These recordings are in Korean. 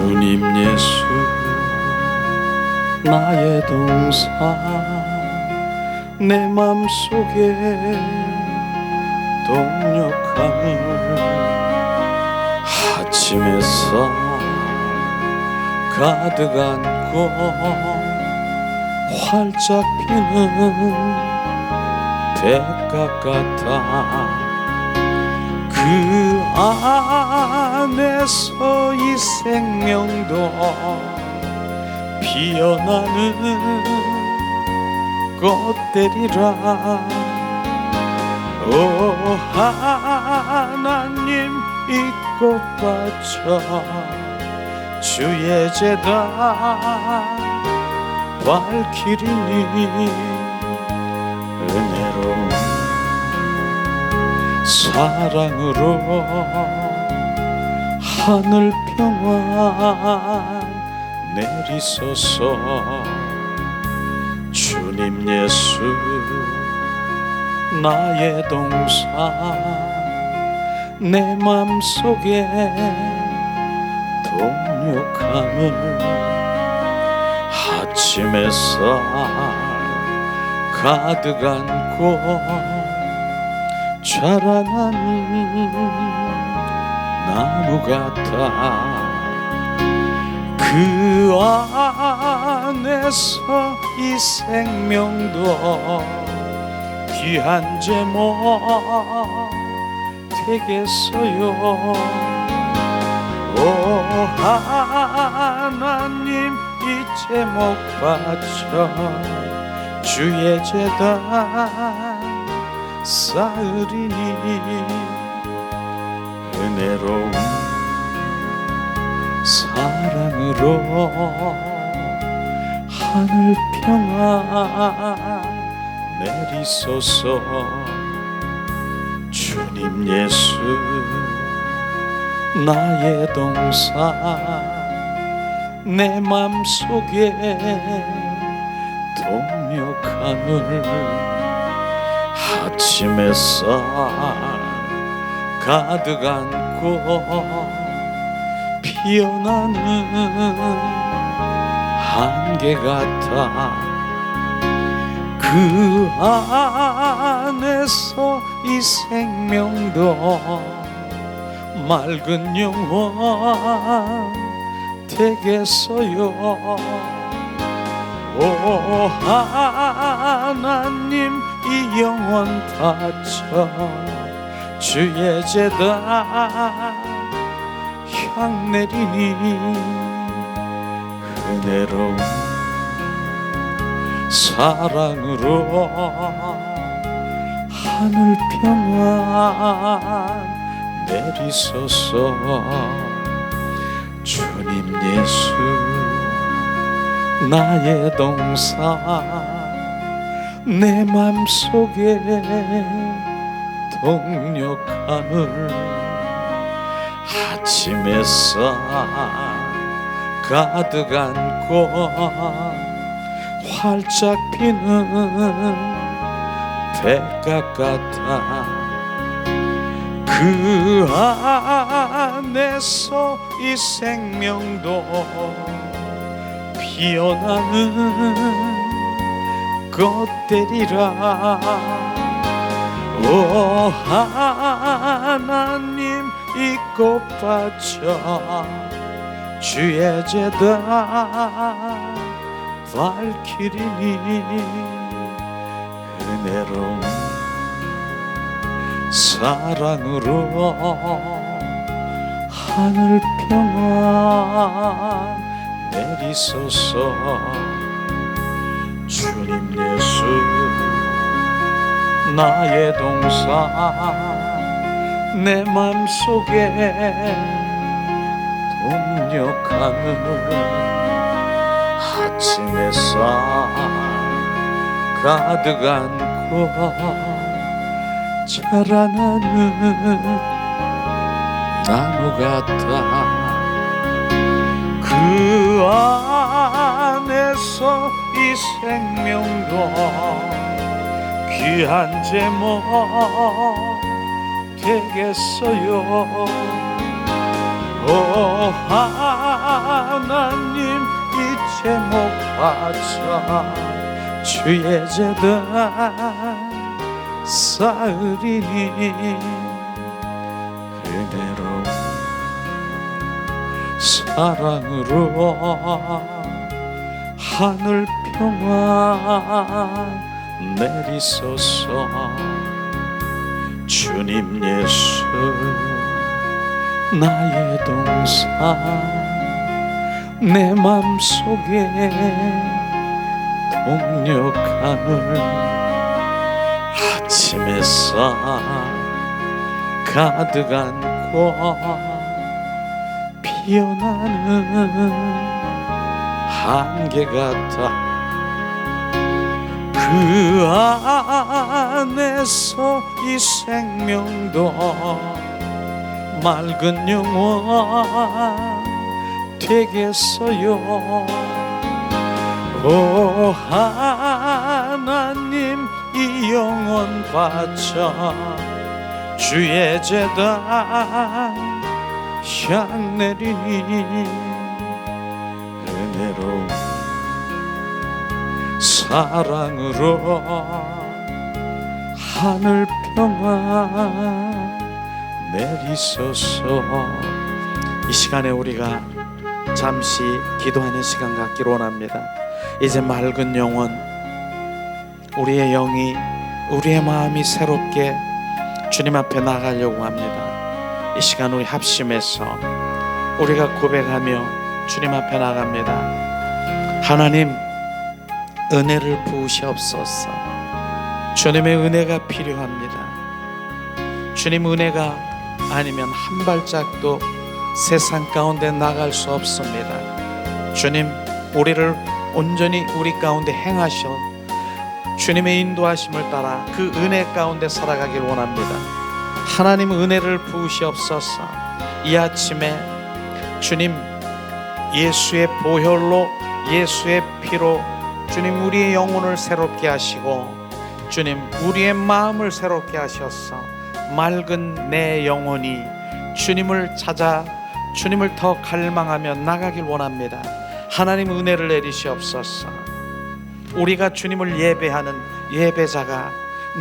주님 예수 나의 동사 내 맘속에 동력함을 아침 햇살 가득 안고 활짝 피는 백각 같아 그 안에서 이 생명도 피어나는 꽃들이라 오 하나님 이 꽃밭저 주의 제단 발키리니 은혜로운 사랑으로 하늘 평안 내리소서 주님 예수 나의 동사 내 맘속에 동력함을 아침 햇살 가득 안고 자라나는 나무 같아 그 안에서 이 생명도 귀한 제목 되겠어요 오 하나님 이 제목 바쳐 주의 제단 쌓으리니 은혜로운 사랑으로 하늘 평안 내리소서 주님 예수 나의 동사 내 맘속에 동력함을 아침 햇살 가득 안고 피어나는 한계 같아 그 안에서 이 생명도 맑은 영원 되겠어요 오 하나님 이 영혼 바쳐 주의 제단 향 내리니 은혜로운 사랑으로 하늘 평안 내리소서 주님 예수 나의 동사 내 맘속에 동력함을 아침 햇살 가득 안고 활짝 피는 백각 같아 그 안에서 이 생명도 피어나는 꽃들이라 오 하나님 이 꽃밭저 주의 제단 발키리니 은혜로운 사랑으로 하늘 평안 내리소서 주님 예수 나의 동사 내 맘속에 동력함을 아침 햇살 가득 안고 자라나는 나무 같아 그 안에서 이 생명도 귀한 제목 되겠어요. 오 바쳐 주의 제단 쌓으리니 은혜로운 사랑으로 하늘 평화 내리소서. 주님 예수 나의 동산 내 맘속에 동력하늘 아침 햇살 가득 안고 피어나는 한계 같아. 그 안에서 이 생명도 맑은 영원 되겠어요. 오 하나님 이 영혼 바쳐 주의 제단 향 내리니 은혜로운 사랑으로 하늘 평화 내리소서. 이 시간에 우리가 잠시 기도하는 시간 갖기를 원합니다. 이제 맑은 영혼, 우리의 영이, 우리의 마음이 새롭게 주님 앞에 나가려고 합니다. 이 시간 우리 합심해서 우리가 고백하며 주님 앞에 나갑니다. 하나님 은혜를 부으시옵소서. 주님의 은혜가 필요합니다. 주님 은혜가 아니면 한 발짝도 세상 가운데 나갈 수 없습니다. 주님 우리를 온전히 우리 가운데 행하셔 주님의 인도하심을 따라 그 은혜 가운데 살아가길 원합니다. 하나님 은혜를 부으시옵소서. 이 아침에 주님 예수의 보혈로 예수의 피로 주님 우리의 영혼을 새롭게 하시고 주님 우리의 마음을 새롭게 하셔서 맑은 내 영혼이 주님을 찾아 주님을 더 갈망하며 나가길 원합니다. 하나님 은혜를 내리시옵소서. 우리가 주님을 예배하는 예배자가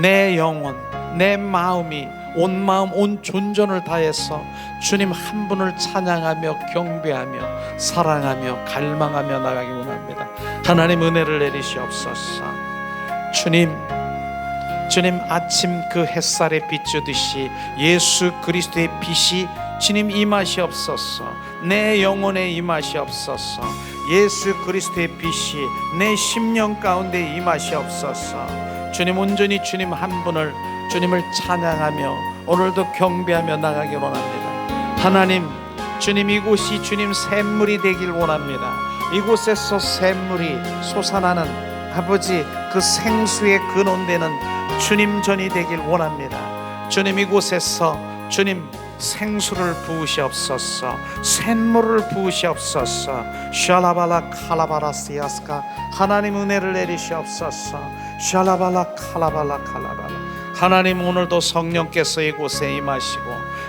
내 영혼 내 마음이 온 마음 온 존전을 다해서 주님 한 분을 찬양하며 경배하며 사랑하며 갈망하며 나가기 원합니다. 하나님 은혜를 내리시옵소서. 주님 아침 그 햇살에 비추듯이 예수 그리스도의 빛이 주님 임하시옵소서. 내 영혼에 임하시옵소서. 예수 그리스도의 빛이 내 심령 가운데 임하시옵소서. 주님 온전히 주님 한 분을 주님을 찬양하며 오늘도 경배하며 나가길 원합니다. 하나님 주님 이곳이 주님 샘물이 되길 원합니다. 이곳에서 샘물이 솟아나는 아버지 그 생수의 근원되는 주님 전이 되길 원합니다. 주님 이곳에서 주님 생수를 부으시옵소서. 샘물을 부으시옵소서. 샬라발라 칼라바라시아스카 하나님 은혜를 내리시옵소서. 샬라발라 칼라발라 칼라발라 하나님 오늘도 성령께서 이곳에 임하시고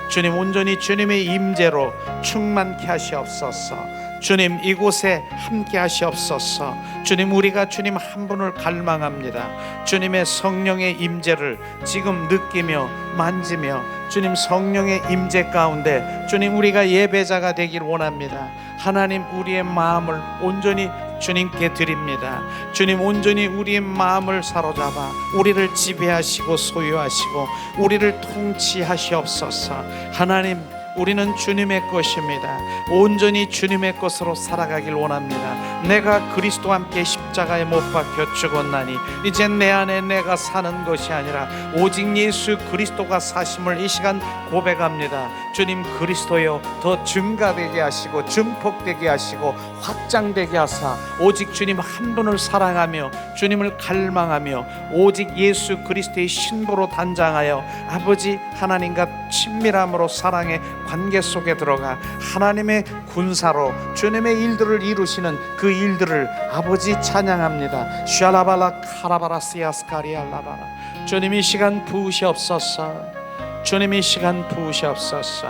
주님 온전히 주님의 임재로 충만케 하시옵소서. 주님 이곳에 함께 하시옵소서. 주님 우리가 주님 한 분을 갈망합니다. 주님의 성령의 임재를 지금 느끼며 만지며 주님 성령의 임재 가운데 주님 우리가 예배자가 되길 원합니다. 하나님 우리의 마음을 온전히 주님께 드립니다. 주님 온전히 우리의 마음을 사로잡아 우리를 지배하시고 소유하시고 우리를 통치하시옵소서. 하나님 우리는 주님의 것입니다. 온전히 주님의 것으로 살아가길 원합니다. 내가 그리스도와 함께 십자가에 못 박혀 죽었나니 이제 내 안에 내가 사는 것이 아니라 오직 예수 그리스도가 사심을 이 시간 고백합니다. 주님 그리스도여 더 증가되게 하시고 증폭되게 하시고 확장되게 하사 오직 주님 한 분을 사랑하며 주님을 갈망하며 오직 예수 그리스도의 신부로 단장하여 아버지 하나님과 친밀함으로 사랑의 관계 속에 들어가 하나님의 군사로 주님의 일들을 이루시는 그 일들을 아버지 찬양합니다. 샤라발라 카라바라시아스카리알라바라 주님 이 시간 부으시옵소서. 주님 이 시간 부으시옵소서.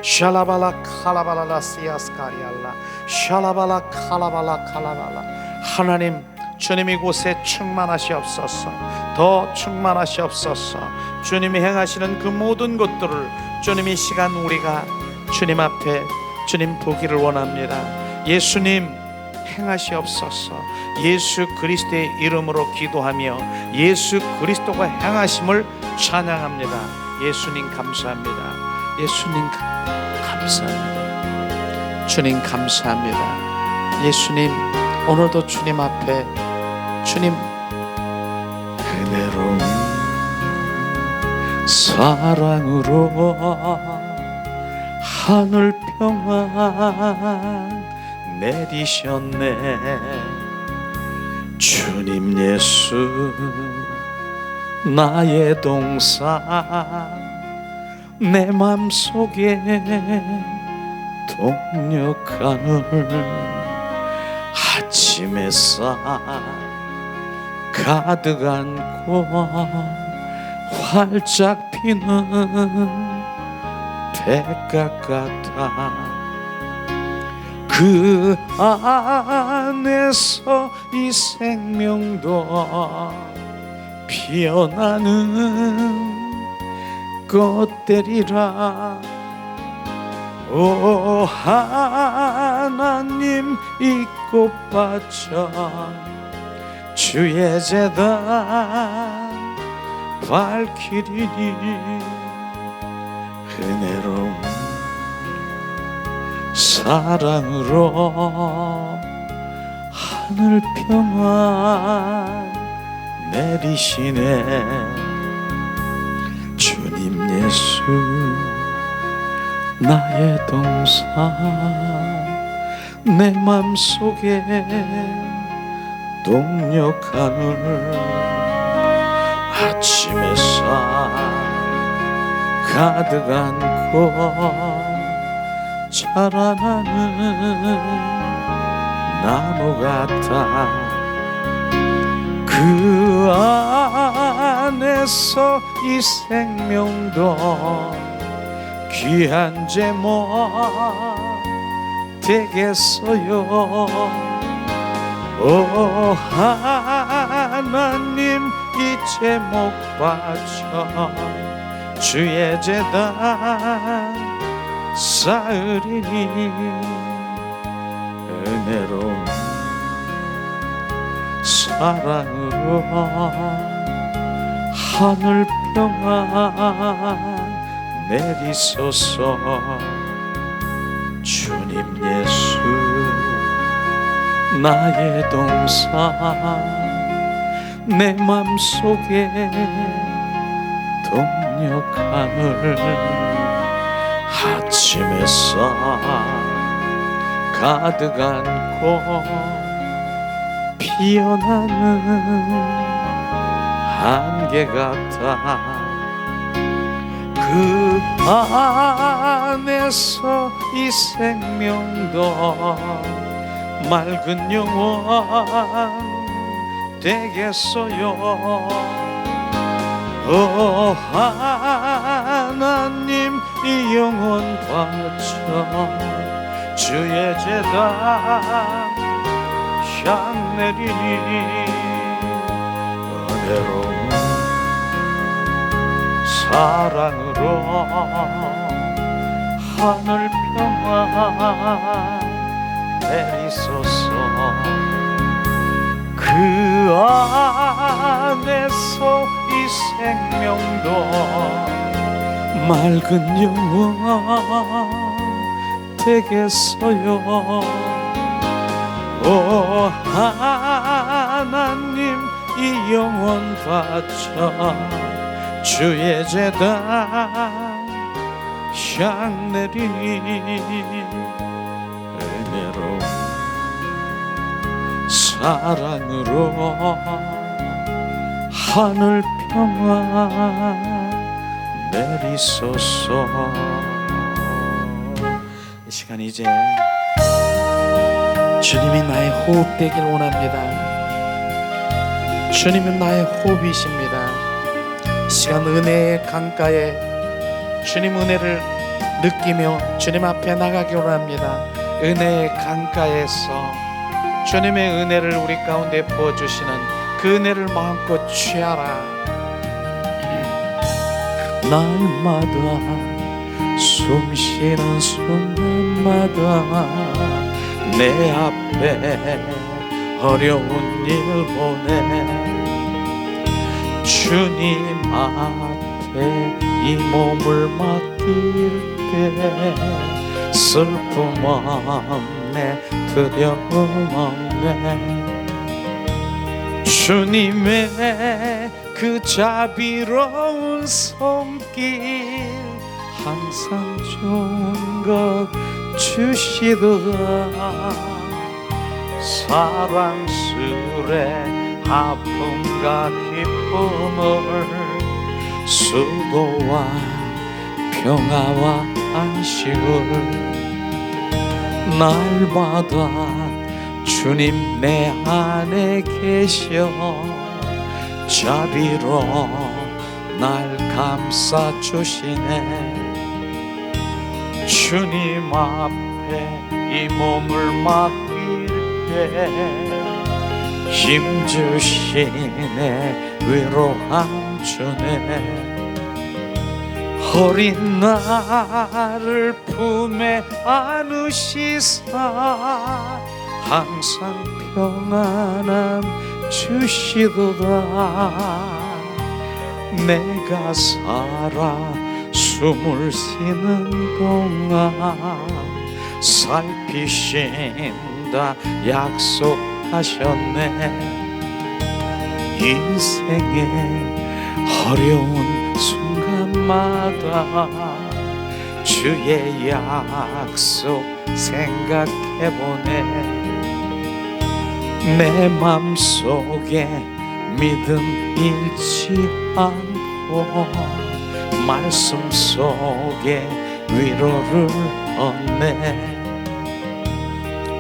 샬라발라 칼라발라시아스카리알라 샬라발라 칼라발라 칼라발라 하나님, 주님 이곳에 충만하시옵소서. 더 충만하시옵소서. 주님이 행하시는 그 모든 것들을 주님 이 시간 우리가 주님 앞에 주님 보기를 원합니다. 예수님 행하시옵소서. 예수 그리스도의 이름으로 기도하며 예수 그리스도가 행하심을 찬양합니다. 예수님 감사합니다. 예수님 감사합니다. 주님 감사합니다. 예수님 오늘도 주님 앞에 주님 은혜로운 사랑으로 하늘 평안 내리셨네. 주님 예수 나의 동산 내 맘속에 동력하늘 아침 햇살 가득 안고 활짝 피는 백각 같아 그 안에서 이 생명도 피어나는 꽃들이라. 오 하나님 이 꽃밭처럼 주의 제단 밝히리니 은혜로운 사랑으로 하늘 평안 내리시네. 주님 예수 나의 동산 내 맘속에 동력하늘 아침 햇살 가득 안고 자라나는 나무 같아 그 안에서 이 생명도 귀한 제목 되겠어요. 오 하나님 이 제목 바쳐 주의 제단 쌓으리니 은혜로운 사랑으로 하늘 평안 내리소서. 주님 예수 나의 동산 내 맘속에 동력하늘 아침 햇살 가득 안고 피어나는 안개 같아 그 안에서 이 생명도 맑은 영원 되겠어요. 오 하나님 이 영혼 바쳐 주의 제단 향 내리니 은혜로운 사랑으로 하늘 평안 내리소서. 그 안에서 이 생명도 맑은 영원 되겠어요. 오 하나님 이 영혼 바쳐 주의 제단 향 내리니 은혜로운 사랑으로 하늘 평안 내리소서. 이 시간 이제 주님이 나의 호흡 되길 원합니다. 주님은 나의 호흡이십니다. 이 시간 은혜의 강가에 주님 은혜를 느끼며 주님 앞에 나가기 원합니다. 은혜의 강가에서 주님의 은혜를 우리 가운데 부어주시는 그 은혜를 마음껏 취하라. 날마다 숨쉬는 순간마다 내 앞에 어려운 일 보내 주님 앞에 이 몸을 맡길 때 슬픔 없네, 두려움 없네. 주님의 그 자비로운 손길 항상 좋은 것 주시도다. 사랑스레 아픔과 기쁨을 수고와 평화와 안식을 날마다 주님 내 안에 계셔 자비로 날 감싸 주시네. 주님 앞에 이 몸을 맡길 때 힘 주시네, 위로함 주네. 어린 나를 품에 안으시사 항상 평안함 주시도다. 내가 살아 숨을 쉬는 동안 살피신다 약속하셨네. 인생의 어려운 순간마다 주의 약속 생각해보네. 내 맘속에 믿음 잃지 않고 말씀 속에 위로를 얻네.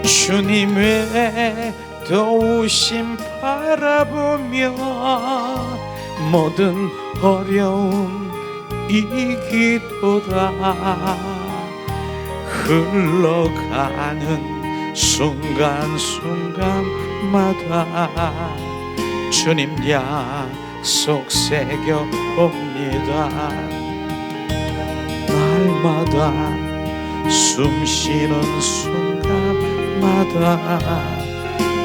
주님의 도우심 바라보며 모든 어려움 이기도다. 흘러가는 순간순간마다 주님 약속 새겨봅니다. 날마다 숨쉬는 순간마다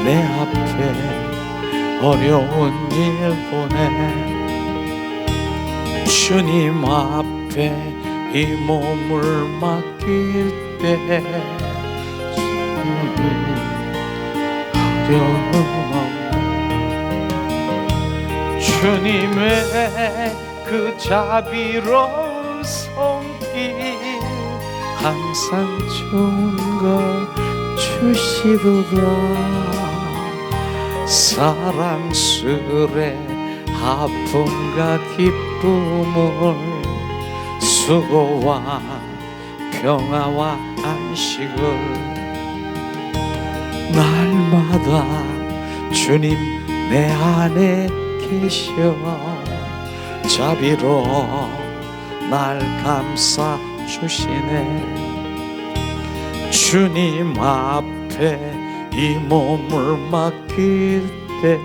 내 앞에 어려운 일 보내 주님 앞에 이 몸을 맡길 때 어려움 없네. 주님의 그 자비로운 손길 항상 좋은 것 주시도다. 사랑스레 아픔과 기쁨을 수고와 평화와 안식을 날마다 주님 내 안에 계셔 자비로 날 감싸 주시네. 주님 앞에 이 몸을 맡길 때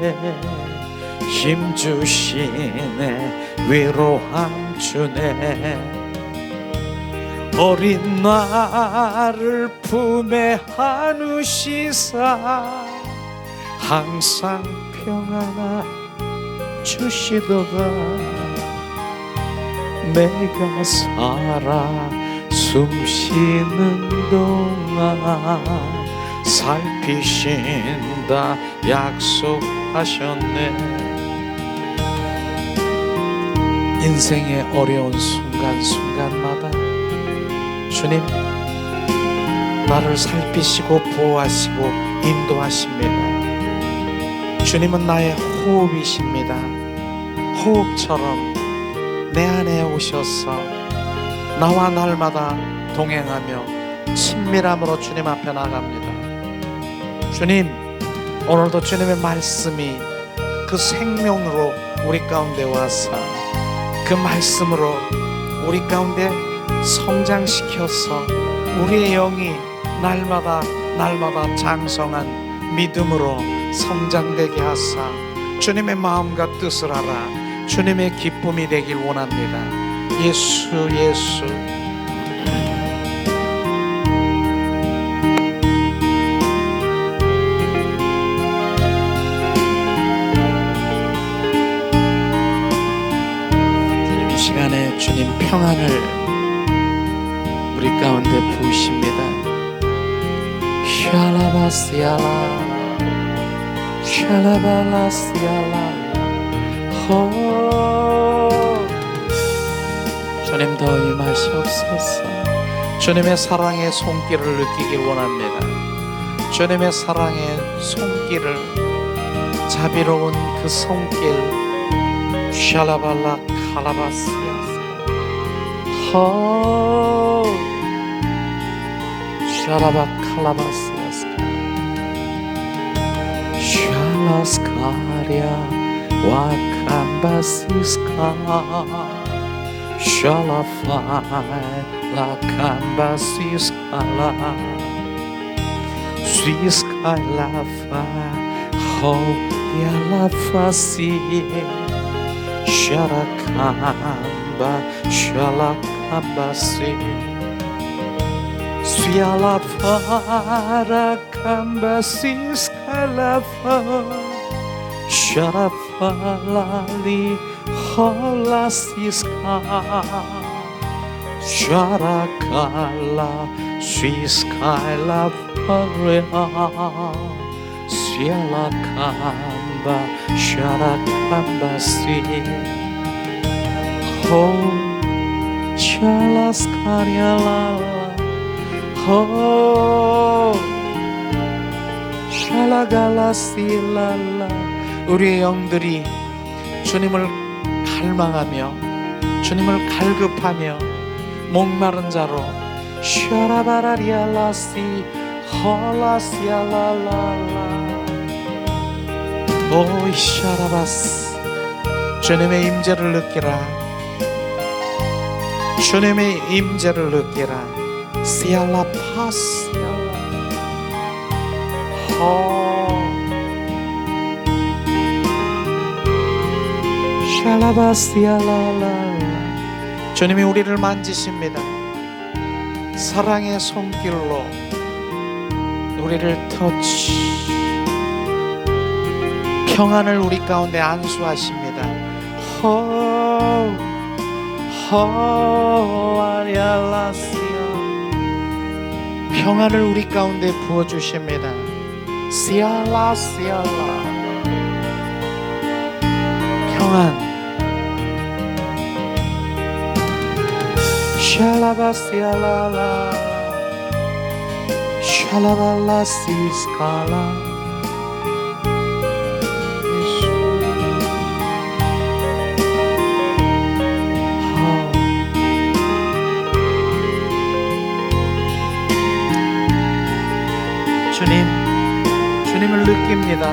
힘 주시네, 위로함 주네. 어린 나를 품에 안으시사 항상 평안함 주시도다. 내가 살아 숨쉬는 동안 살피신다 약속하셨네. 인생의 어려운 순간순간마다 주님 나를 살피시고 보호하시고 인도하십니다. 주님은 나의 호흡이십니다. 호흡처럼 내 안에 오셔서 나와 날마다 동행하며 친밀함으로 주님 앞에 나갑니다. 주님, 오늘도 주님의 말씀이 그 생명으로 우리 가운데 와서 그 말씀으로 우리 가운데 성장시켜서 우리의 영이 날마다 장성한 믿음으로 성장되게 하사 주님의 마음과 뜻을 알아 주님의 기쁨이 되길 원합니다. 예수 예수. 이 시간에 주님 평안을 우리 가운데 부으십니다. 샬라바시알라 샬라발라시알라. 주님 더 임하시옵소서. 주님의 사랑의 손길을 느끼길 원합니다. 주님의 사랑의 손길을, 자비로운 그 손길. 샬라발라 칼라바시아스 샬라바 칼라바시아스 샬라스카리아 와캄바시스카 샬라파이 라캄바시스카라 스위스카일라파 호야라파시 샤라캄바 샬라캄바시 스야라파라캄바시스카라파 샤라팔라리 홀라시스카 샤라칼라 스위스카일라 파레아 시알라캄바 샤라캄바시 호 샬라스카리알라 호 샬라갈라시랄라. 우리의 영들이 주님을 갈망하며 주님을 갈급하며 목마른 자로 샤라바라리알라시 홀라시알라라라 오 샤라바스. 주님의 임재를 느끼라. 주님의 임재를 느끼라. 시알라파시알라 샬라바시알라라. 주님이 우리를 만지십니다. 사랑의 손길로 우리를 터치, 평안을 우리 가운데 안수하십니다. 호아리알라시아. 평안을 우리 가운데 부어주십니다. 시알라시알라. 평안. 샬라바시알라라 샬라발라시스칼라. 주님을 느낍니다.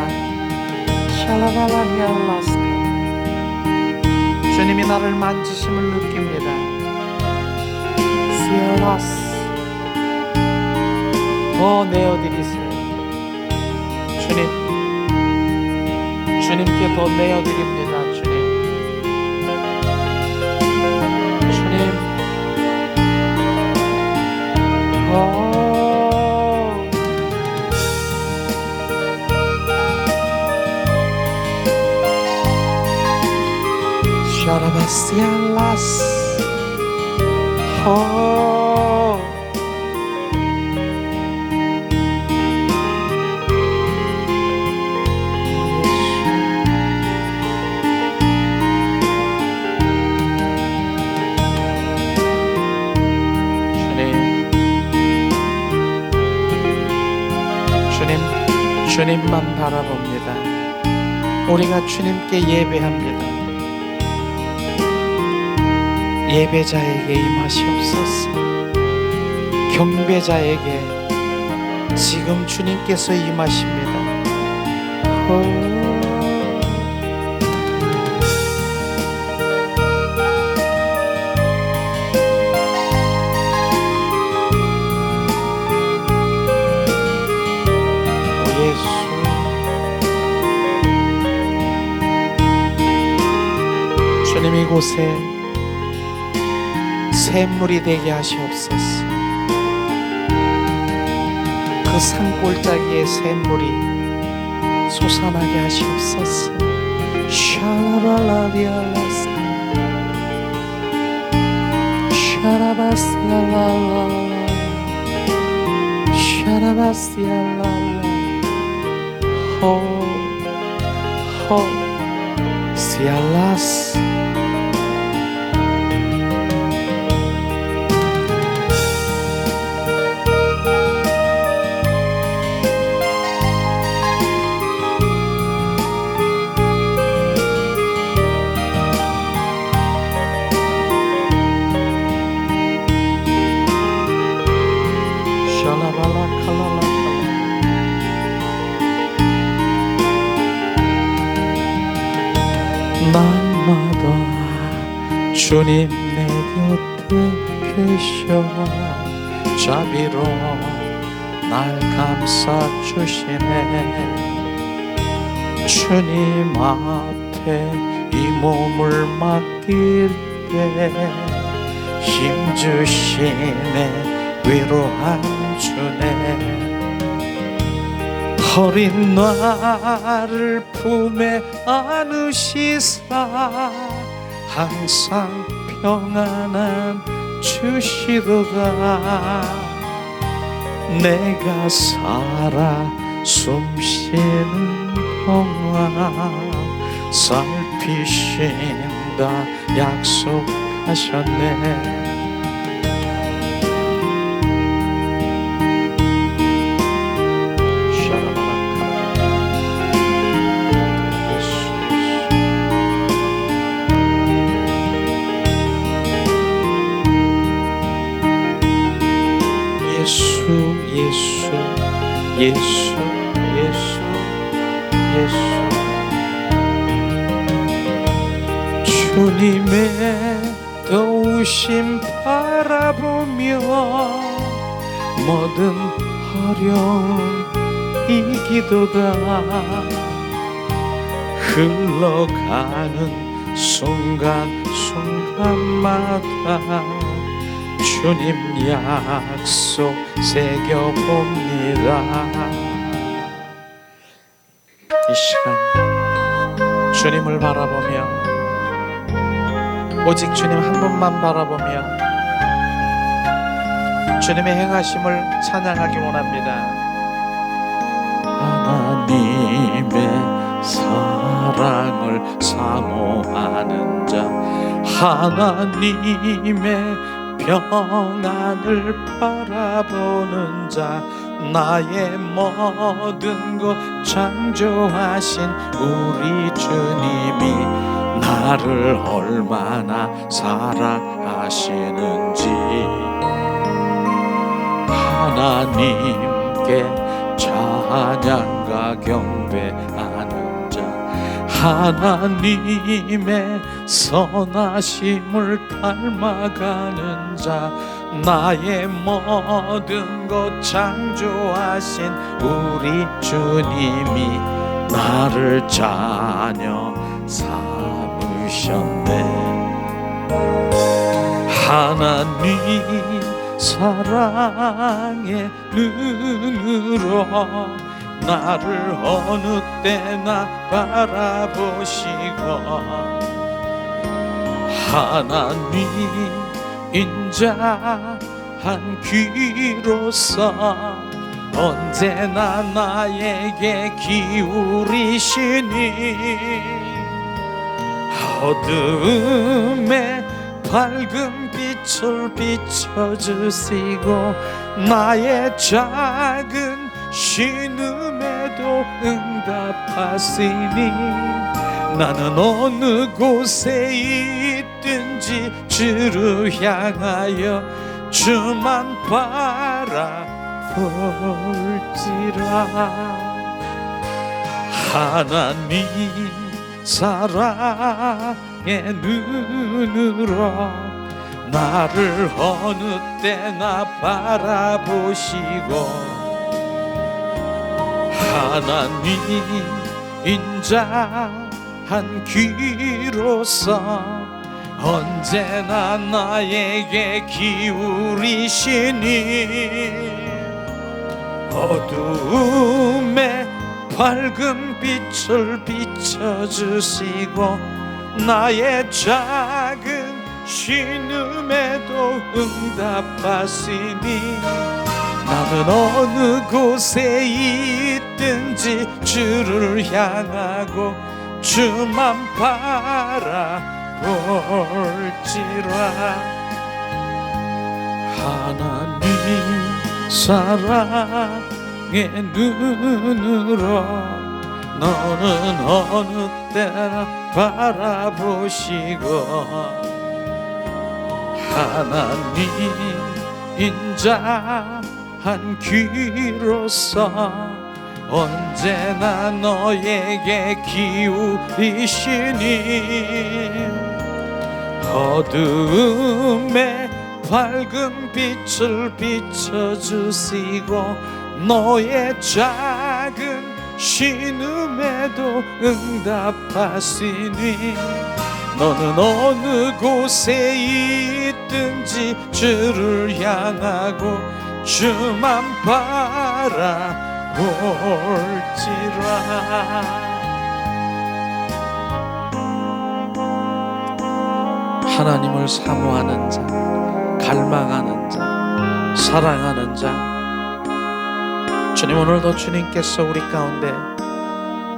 샬라발라니알라스카. 주님이 나를 만지심을 느낍니다. 시알라스. 더 내어드리세요. 주님께 더 내어드립니다. 주님 샤라바시알라스 주님만 바라봅니다. 우리가 주님께 예배합니다. 예배자에게 임하시옵소서. 경배자에게 지금 주님께서 임하십니다. 예수 이곳에 샘물이 되게 하시옵소서. 그 산골짜기에 샘물이 솟아나게 하시옵소서. 샤라발라리알라스 샤라바스야랄라 샤라바스야랄라 호 시알라스 날마다 주님 내 곁에 계셔 자비로 날 감싸주시네. 주님 앞에 이 몸을 맡길 때 힘주시네. 위로한 주네. 어린 나를 품에 안으시사 항상 평안함 주시도다. 내가 살아 숨쉬는 동안 살피신다 약속하셨네. 예수 예수 예수 주님의 도우심 바라보며 모든 어려움 이기도다. 흘러가는 순간순간마다 주님 약속 새겨봅니다. 이 시간 주님을 바라보며 오직 주님 한 분만 바라보며 주님의 행하심을 찬양하기 원합니다. 하나님의 사랑을 사모하는 자, 하나님의 평안을 바라보는 자, 나의 모든 것 창조하신 우리 주님이 나를 얼마나 사랑하시는지 하나님께 찬양과 경배하는 자, 하나님의 선하심을 닮아가는 자, 나의 모든 것 창조하신 우리 주님이 나를 자녀 삼으셨네. 하나님 사랑의 눈으로 나를 어느 때나 바라보시고 하나님 인자한 귀로서 언제나 나에게 기울이시니 어둠에 밝은 빛을 비춰주시고 나의 작은 신음에도 응답하시니 나는 어느 곳에 있든지 주를 향하여 주만 바라볼지라. 하나님 사랑의 눈으로 나를 어느 때나 바라보시고 하나님 인자한 귀로서 언제나 나에게 기울이시니 어두움에 밝은 빛을 비춰주시고 나의 작은 신음에도 응답하시니 나는 어느 곳에 있든지 주를 향하고 주만 바라볼지라. 하나님 사랑의 눈으로 너는 어느 때나 바라보시고 하나님 인자한 귀로서 언제나 너에게 기울이시니 어두움에 밝은 빛을 비춰주시고 너의 작은 신음에도 응답하시니 너는 어느 곳에 있든지 주를 향하고 주만 바라볼지라. 하나님을 사모하는 자, 갈망하는 자, 사랑하는 자, 주님 오늘도 주님께서 우리 가운데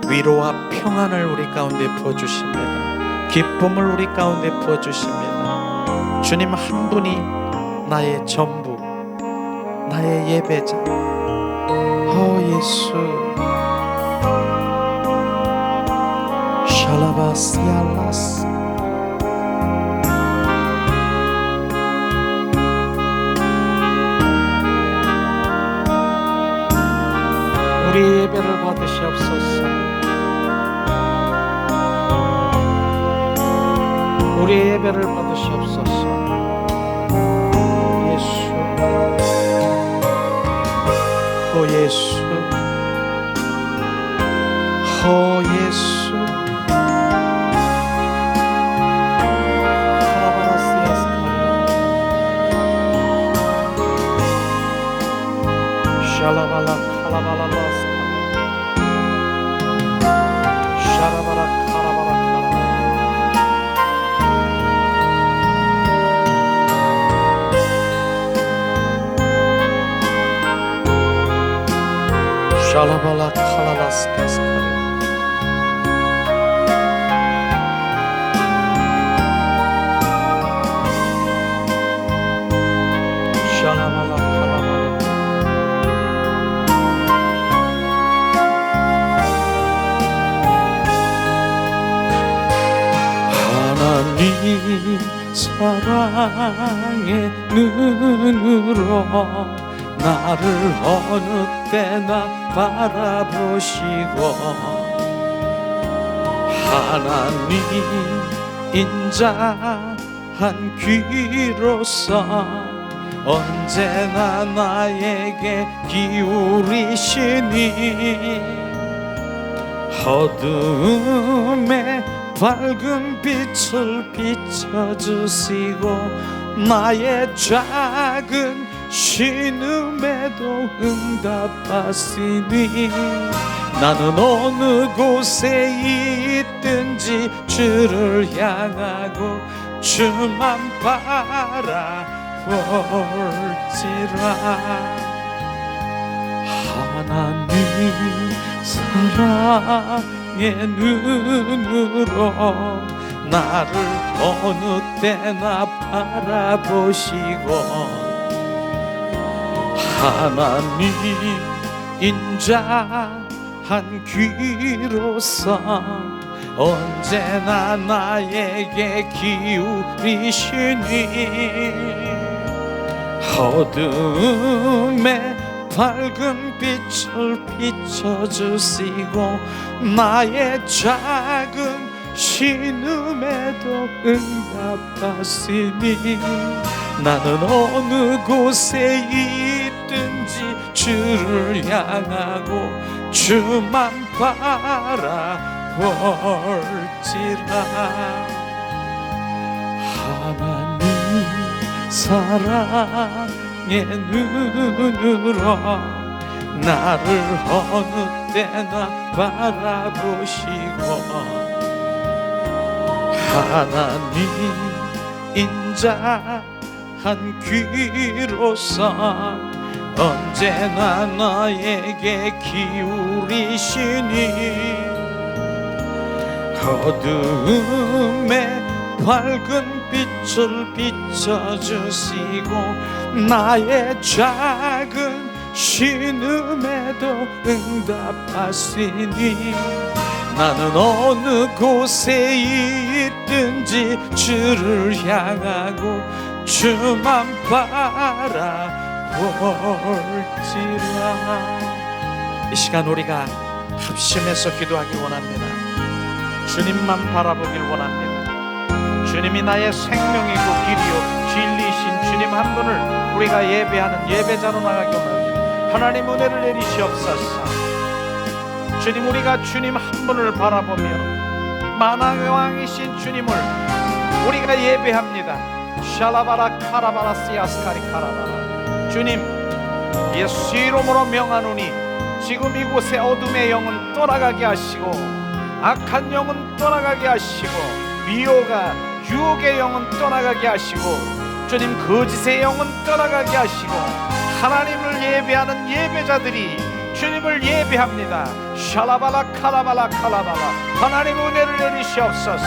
위로와 평안을 우리 가운데 부어주십니다. 기쁨을 우리 가운데 부어주십니다. 주님 한 분이 나의 전부, 나의 예배자. 예수. 샬라바시알라스. 우리 예배를 받으시옵소서. 우리 예배를 받으시옵소서. 예수. 예수. 예수. 샬라발라 칼라발라스 샤라바라 카라바라 카라. 샬라발라 칼라바스 카스카리. 샬라발라 칼라바라. 하나님 사랑의 눈으로 나를 어느 때나 바라보시고 하나님 인자한 귀로서 언제나 나에게 기울이시니 어둠에 밝은 빛을 비춰주시고 나의 작은 신음에도 응답하시니 나는 어느 곳에 있든지 주를 향하고 주만 바라볼지라. 하나님 사랑의 눈으로 나를 어느 때나 바라보시고 하나님 인자한 귀로서 언제나 나에게 기울이시니 어둠에 밝은 빛을 비춰주시고 나의 작은 신음에도 응답하시니 나는 어느 곳에 있든지 주를 향하고 주만 바라볼지라. 사랑의 눈으로 나를 어느 때나 바라보시고 하나님 인자한 귀로서 언제나 나에게 기울이시니 어두움에 밝은 빛을 비춰주시고 나의 작은 신음에도 응답하시니 나는 어느 곳에 있든지 주를 향하고 주만 바라볼지라. 이 시간 우리가 합심해서 기도하기 원합니다. 주님만 바라보길 원합니다. 주님이 나의 생명이고 길이요 진리이신 주님 한 분을 우리가 예배하는 예배자로 나가기 원합니다. 하나님 은혜를 내리시옵소서. 주님, 우리가 주님 한 분을 바라보며 만왕의 왕이신 주님을 우리가 예배합니다. 샬라바라 카라바라 시아스카리 카라바라. 주님, 예수 이름으로 명하노니 지금 이곳에 어둠의 영은 떠나가게 하시고 악한 영은 떠나가게 하시고 미혹과 유혹의 영은 떠나가게 하시고 주님, 거짓의 영은 떠나가게 하시고 하나님을 예배하는 예배자들이 주님을 예배합니다. 샬라발라 카라발라 카라발라. 하나님 은혜를 내리시옵소서.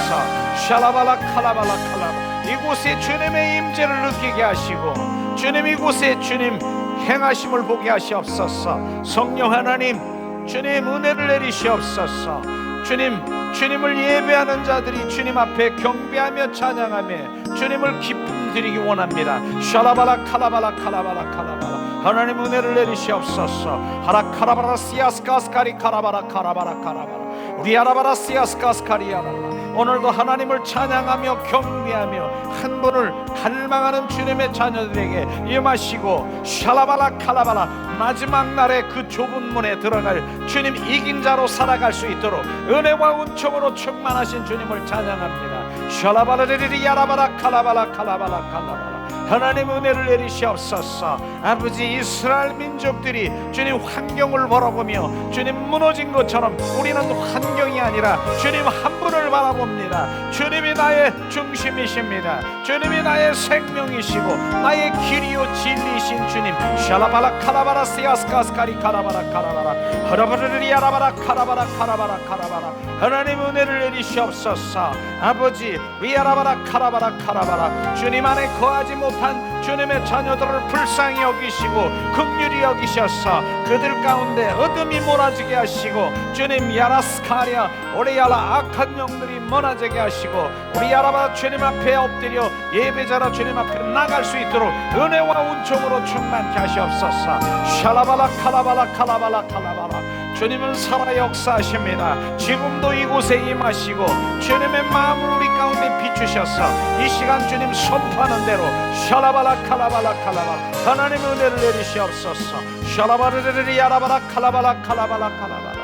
샬라발라 카라발라 카라발라. 이곳에 주님의 임재를 느끼게 하시고 주님, 이곳에 주님 행하심을 보게 하시옵소서. 성령 하나님, 주님 은혜를 내리시옵소서. 주님, 주님을 예배하는 자들이 주님 앞에 경배하며 찬양하며 주님을 기쁨 드리기 원합니다. 샤라바라 카라바라 카라바라 카라바라. 하나님 은혜를 내리시옵소서. 하라 카라바라 시아스카스카리 카라바라 카라바라 카라바라. 우리 아라바라 시아스카스카리아라. 오늘도 하나님을 찬양하며 경배하며 한 분을 갈망하는 주님의 자녀들에게 임하시고 샬라바라 카라바라. 마지막 날에 그 좁은 문에 들어갈 주님 이긴 자로 살아갈 수 있도록 은혜와 은총으로 충만하신 주님을 찬양합니다. 샬라바라리리 야라바라 카라바라 카라바라 카라바라. 하나님 은혜를 내리시옵소서. 아버지, 이스라엘 민족들이 주님 환경을 바라보며 주님 무너진 것처럼 우리는 환경이 아니라 주님 한 분을 바라봅니다. 주님이 나의 중심이십니다. 주님이 나의 생명이시고 나의 길이요 진리이신 주님. 샬라바라 카라바라 시아스카스카리 카라바라 카라바라. 하라바르리 야라바라 카라바라 카라바라 카라바라. 하나님 은혜를 내리시옵소서. 아버지, 위아라바라 카라바라 카라바라. 주님 안에 거하지 못한 주님의 자녀들을 불쌍히 여기시고 긍휼히 여기셔서 그들 가운데 어둠이 몰아지게 하시고 주님 야라스카리아 오레야라 악한 영들이 무너지게 하시고 우리 야라바 주님 앞에 엎드려 예배자라 주님 앞에 나갈 수 있도록 은혜와 은총으로 충만케 하시옵소서. 샬라바라 카라바라 카라바라 카라바라. 주님은 살아 역사하십니다. 지금도 이곳에 임하시고 주님의 마음을 우리 가운데 비추셔서 이 시간 주님 선포하는 대로 샬라바라 카라바라 카라바라. 하나님 은혜를 내리시옵소서. 샬라바르리 야라바라 카라바라 카라바라 카라바라.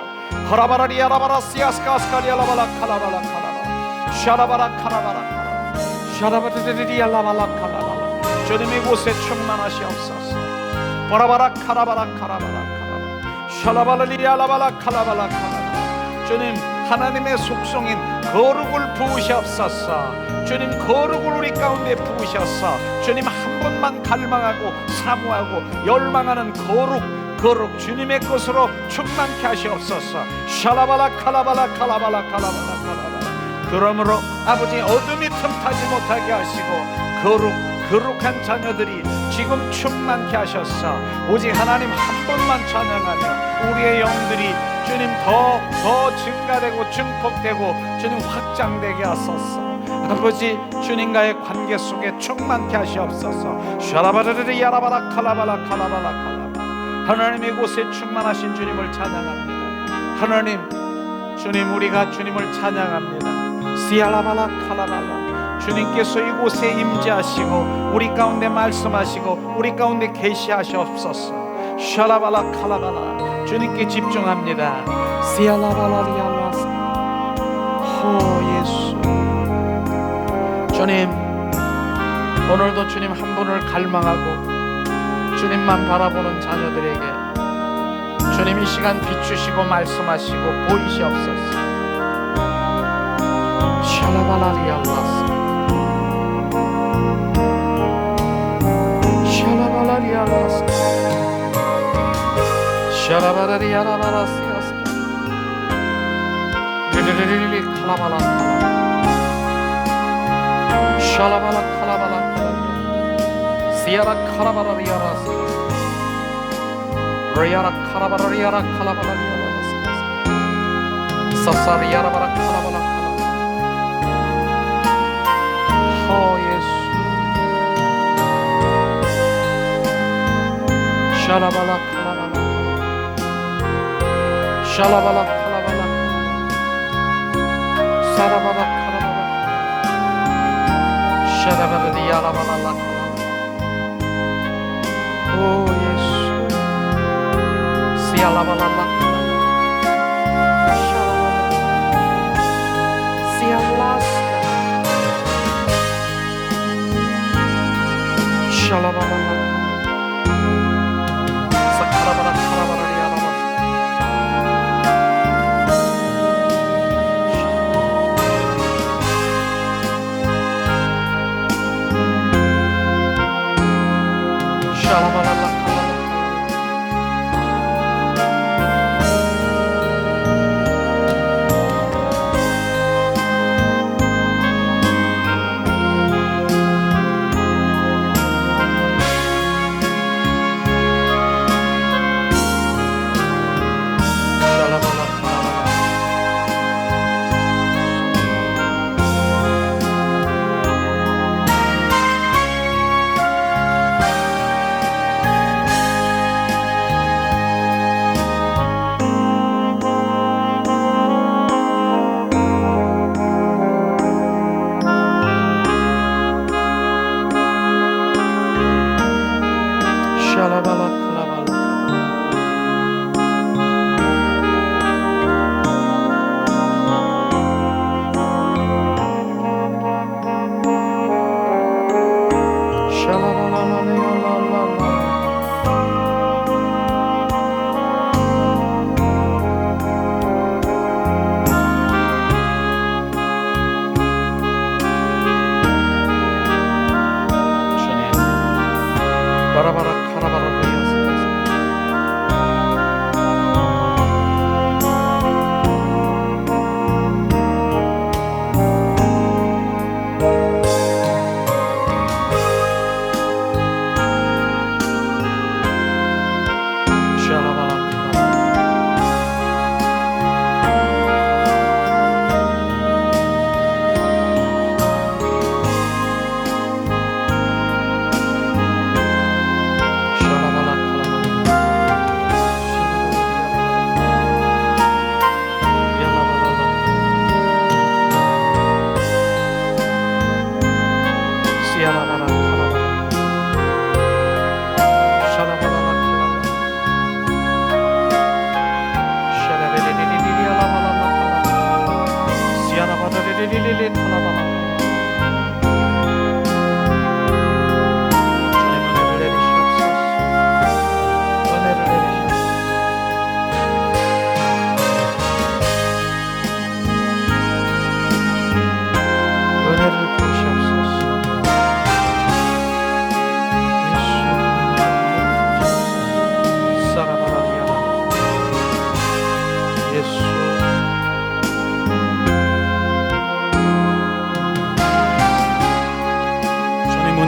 하라바라리 야라바라 시아스카스카리 야라바라 카라바라 카라바라. 샬라바라 카라바라 카라바라. 샬라바르리 야라바라 카라바라. 주님 이곳에 충만하시옵소서. 바라바라 카라바라 카라바라. 샬라발리야라발라 칼라발라 칼라발. 주님, 하나님의 속성인 거룩을 부으시옵소서. 주님, 거룩을 우리 가운데 부으셔서 주님 한 분만 갈망하고 사모하고 열망하는 거룩 주님의 것으로 충만케 하시옵소서. 샬라발라 칼라발라 칼라발라 칼라발라 칼라발라. 그러므로 아버지, 어둠이 틈타지 못하게 하시고 거룩한 자녀들이 지금 충만케 하셔서 오직 하나님 한 분만 찬양하며 우리의 영들이 주님 더 증가되고 증폭되고 주님 확장되게 하소서. 아버지, 주님과의 관계 속에 충만케 하시옵소서. 샤라바르르 야라바라 칼라바라 칼라바라 칼라바. 하나님 이곳에 충만하신 주님을 찬양합니다. 하나님, 주님, 우리가 주님을 찬양합니다. 시알라바라 칼라바라. 주님께서 이곳에 임재하시고 우리 가운데 말씀하시고 우리 가운데 계시하시옵소서. 샤라발라 칼라발라. 주님께 집중합니다. 시알라발라리알라스. 호 예수. 주님, 오늘도 주님 한 분을 갈망하고 주님만 바라보는 자녀들에게 주님 이 시간 비추시고 말씀하시고 보이시옵소서. 샬라발라리알라스 샬라발라리알라스 샬라발라리알라바라시아스 리리리리 칼라발라 샬라발라 칼라발라 시아라 카라바라리아라스 리아라 카라바라리아라 칼라바라리아라스 사사리아라바라 칼라바라 오 예수 샬라발라 칼라발라 샬라발라 칼라발라 사라바라 칼라발라 샤라바라리아라발라 오 예수 시알라발라 시알라스 샬라발라 사카라바라 카라바라리아라바 샬라발라 바라바라 카라바라리아스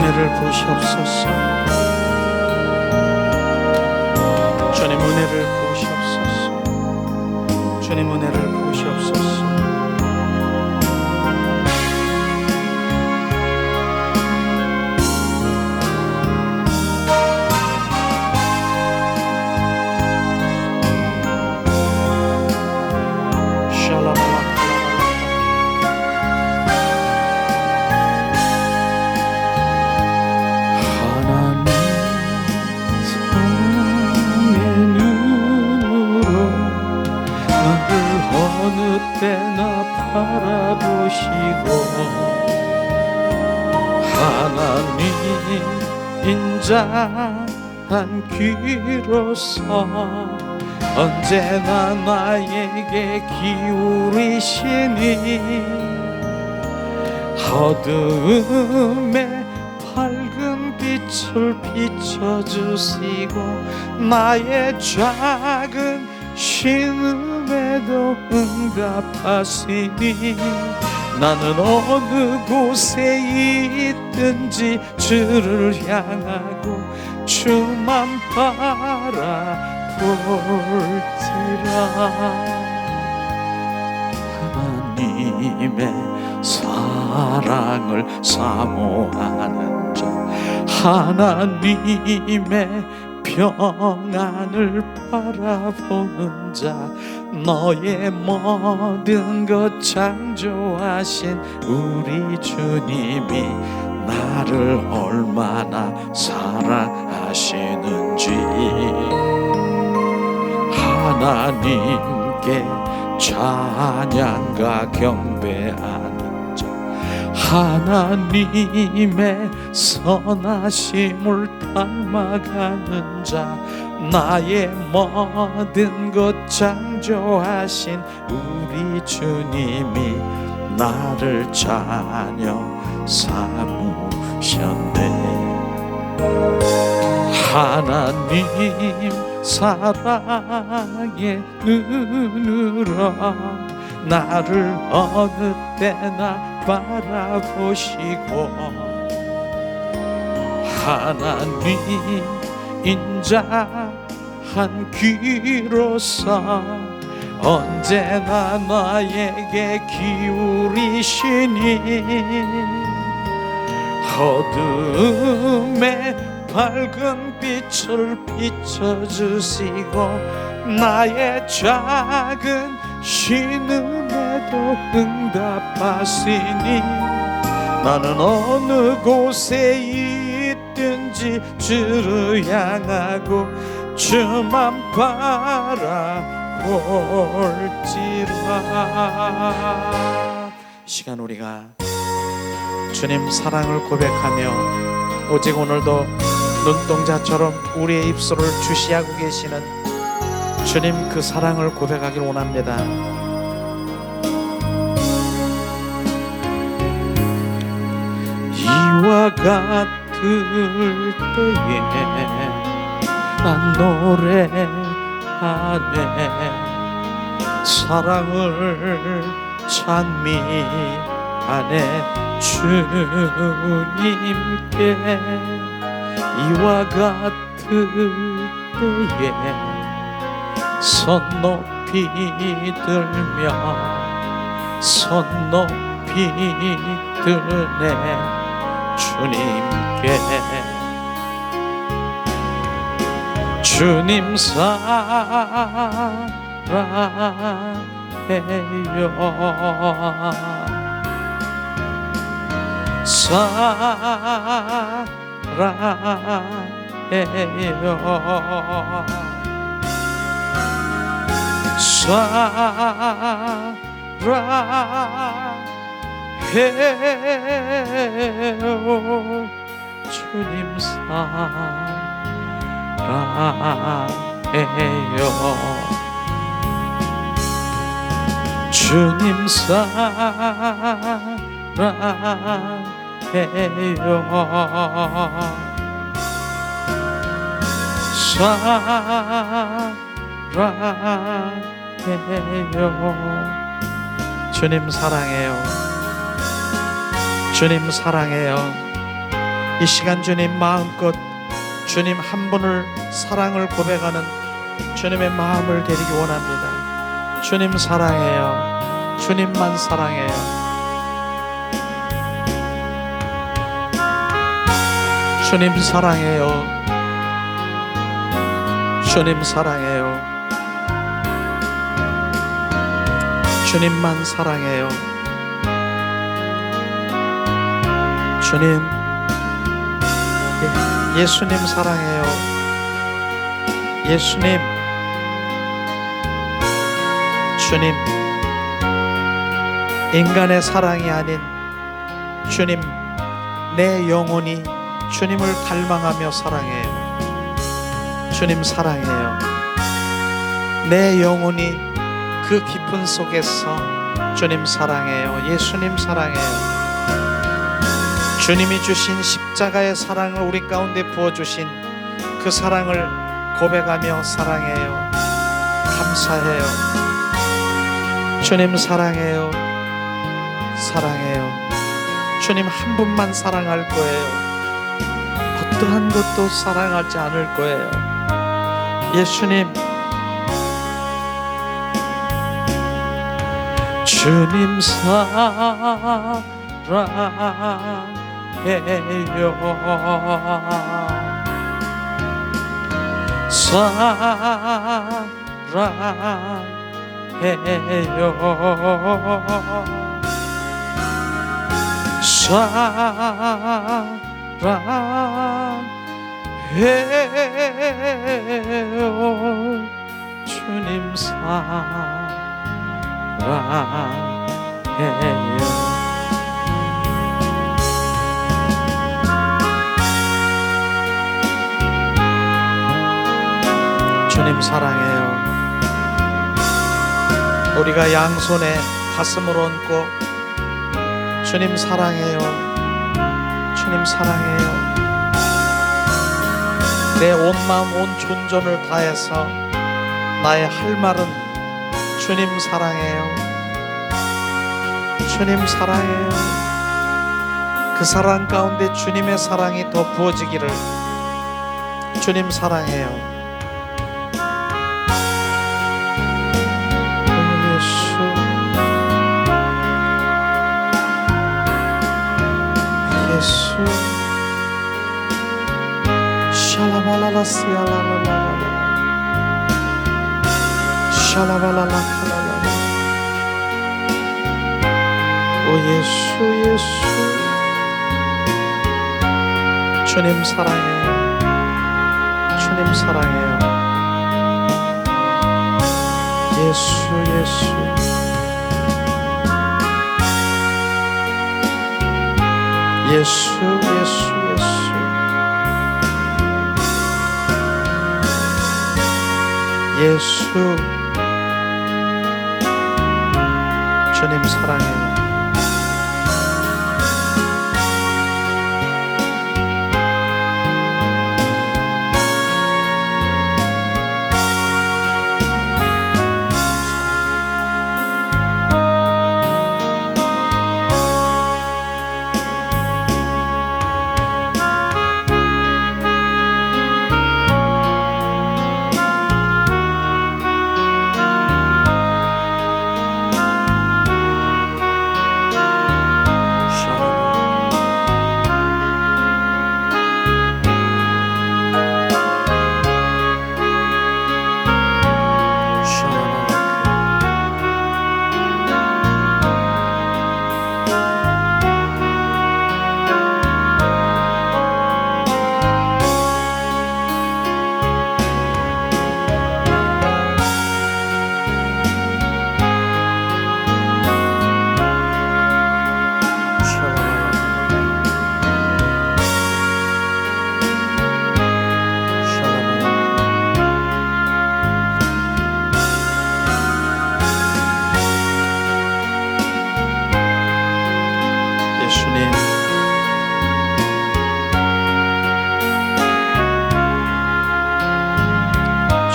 은혜를 부으시옵소서. 주님 은혜를 부으시옵소서. 주님 은혜를 부으시옵소서. 때나 바라보시고 하나님 인자한 귀로서 언제나 나에게 기울이시니 어두움에 밝은 빛을 비춰주시고 나의 작은 신음에도 응답하시니 나는 어느 곳에 있든지 주를 향하고 주만 바라볼지라. 하나님의 사랑을 사모하는 자, 하나님의 평안을 바라보는 자, 너의 모든 것 창조하신 우리 주님이 나를 얼마나 사랑하시는지 하나님께 찬양과 경배하는 자, 하나님의 선하심을 닮아가는 자, 나의 모든 것 창조하신 우리 주님이 나를 자녀 삼으셨네. 하나님 사랑의 눈으로 나를 어느 때나 바라보시고 하나님 인자한 귀로서 언제나 나에게 기울이시니 어둠에 밝은 빛을 비춰주시고 나의 작은 신음에도 응답하시니 나는 어느 곳에 있든지 주를 향하고 주만 바라볼지라. 시간 우리가 주님 사랑을 고백하며 오직 오늘도 눈동자처럼 우리의 입술을 주시하고 계시는 주님 그 사랑을 고백하길 원합니다. 이와 같을 때에 난 노래하네 사랑을 찬미하네 주님께 이와 같을 때에 손 높이 들며 손 높이 드네 주님께 주님 사랑해요 사랑해요 주님 사랑해요 주님 사랑해요 주님 사랑해요 주님 사랑해요 이 시간 주님 마음껏 주님 한 분을 사랑을 고백하는 주님의 마음을 드리기 원합니다. 주님 사랑해요 주님만 사랑해요 주님 사랑해요 주님 사랑해요 주님만 사랑해요 주님 예수님 사랑해요 예수님 주님 인간의 사랑이 아닌 주님 내 영혼이 주님을 갈망하며 사랑해요. 주님 사랑해요. 내 영혼이 그 깊은 속에서 주님 사랑해요. 예수님 사랑해요. 주님이 주신 십자가의 사랑을 우리 가운데 부어주신 그 사랑을 고백하며 사랑해요. 감사해요. 주님 사랑해요. 사랑해요. 주님 한 분만 사랑할 거예요. 어떠한 것도 사랑하지 않을 거예요. 예수님, 주님 사랑해요. 사랑해요. 주님 사랑해요. 주님 사랑해요. 우리가 양손에 가슴을 얹고 주님 사랑해요. 주님 사랑해요. 내 온 마음 온 존전을 다해서 나의 할 말은 주님 사랑해요. 주님 사랑해요. 그 사랑 가운데 주님의 사랑이 더 부어지기를. 주님 사랑해요. 예수 샬라발라라시알라라라라 샬라발라라카라라 오 예수 예수 주님 사랑해요. 주님 사랑해요. 예수 예수 예수 예수 예수 예수 주님 사랑해요.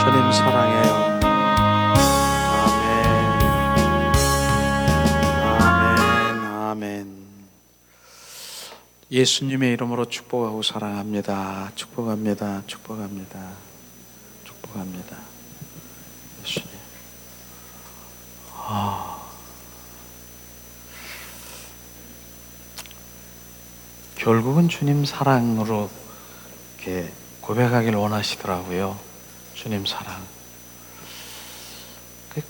주님 사랑해요. 아멘. 아멘. 아멘. 예수님의 이름으로 축복하고 사랑합니다. 축복합니다. 축복합니다. 축복합니다. 예수님. 결국은 주님 사랑으로 이렇게 고백하길 원하시더라고요. 주님 사랑.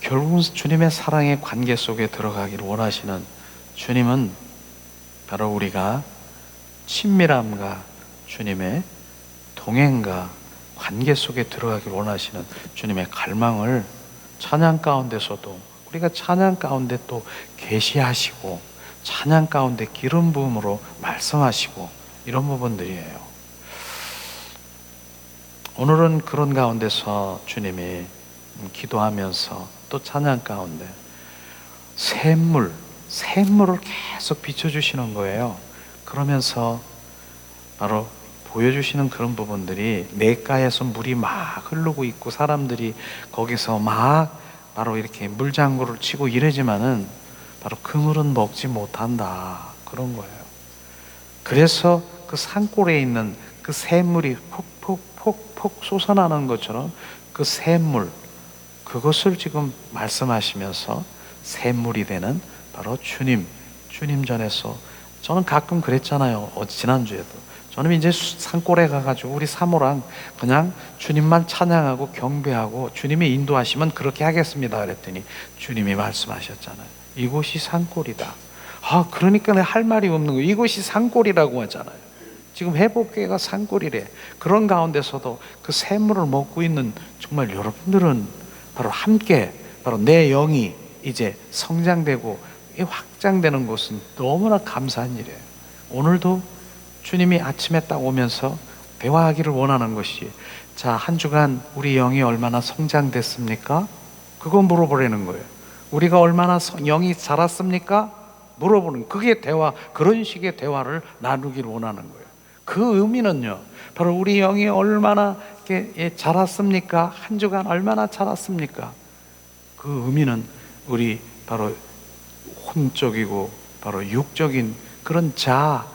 결국은 주님의 사랑의 관계 속에 들어가길 원하시는 주님은 바로 우리가 친밀함과 주님의 동행과 관계 속에 들어가길 원하시는 주님의 갈망을 찬양 가운데서도 우리가 찬양 가운데 또 계시하시고 찬양 가운데 기름 부음으로 말씀하시고 이런 부분들이에요. 오늘은 그런 가운데서 주님이 기도하면서 또 찬양 가운데 샘물을 계속 비춰주시는 거예요. 그러면서 바로 보여주시는 그런 부분들이 냇가에서 물이 막 흐르고 있고 사람들이 거기서 막 바로 이렇게 물장구를 치고 이러지만은 바로 그 물은 먹지 못한다, 그런 거예요. 그래서 그 산골에 있는 그 샘물이 폭폭 솟아나는 것처럼 그 샘물, 그것을 지금 말씀하시면서 샘물이 되는 바로 주님 전에서, 저는 가끔 그랬잖아요. 지난주에도 저는 이제 산골에 가가지고 우리 사모랑 그냥 주님만 찬양하고 경배하고 주님이 인도하시면 그렇게 하겠습니다 그랬더니 주님이 말씀하셨잖아요. 이곳이 산골이다. 그러니까 내가 할 말이 없는 거예요. 이곳이 산골이라고 하잖아요. 지금 회복교회가 산골이래. 그런 가운데서도 그 샘물을 먹고 있는 정말 여러분들은 바로 함께 바로 내 영이 이제 성장되고 확장되는 것은 너무나 감사한 일이에요. 오늘도 주님이 아침에 딱 오면서 대화하기를 원하는 것이, 자, 한 주간 우리 영이 얼마나 성장됐습니까? 그거 물어보라는 거예요. 우리가 얼마나 영이 자랐습니까? 물어보는, 그게 대화, 그런 식의 대화를 나누기를 원하는 거예요. 그 의미는요, 바로 우리 영이 얼마나 자랐습니까? 한 주간 얼마나 자랐습니까? 그 의미는 우리 바로 혼적이고 바로 육적인 그런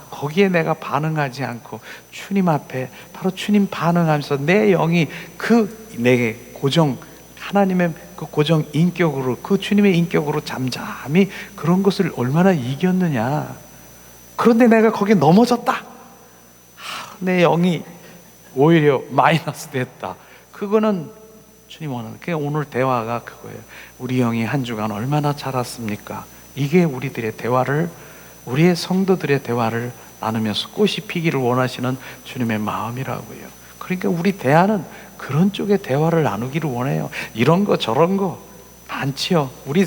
거기에 내가 반응하지 않고 주님 앞에 바로 주님 반응하면서 내 영이 내게 하나님의 그 고정 인격으로, 그 주님의 인격으로 잠잠히 그런 것을 얼마나 이겼느냐. 그런데 내가 거기에 넘어졌다. 내 영이 오히려 마이너스 됐다. 그거는 주님 원하는, 오늘 대화가 그거예요. 우리 영이 한 주간 얼마나 자랐습니까? 이게 우리들의 대화를, 우리의 성도들의 대화를 나누면서 꽃이 피기를 원하시는 주님의 마음이라고요. 그러니까 우리 대화는 그런 쪽의 대화를 나누기를 원해요. 이런 거 저런 거 많지요. 우리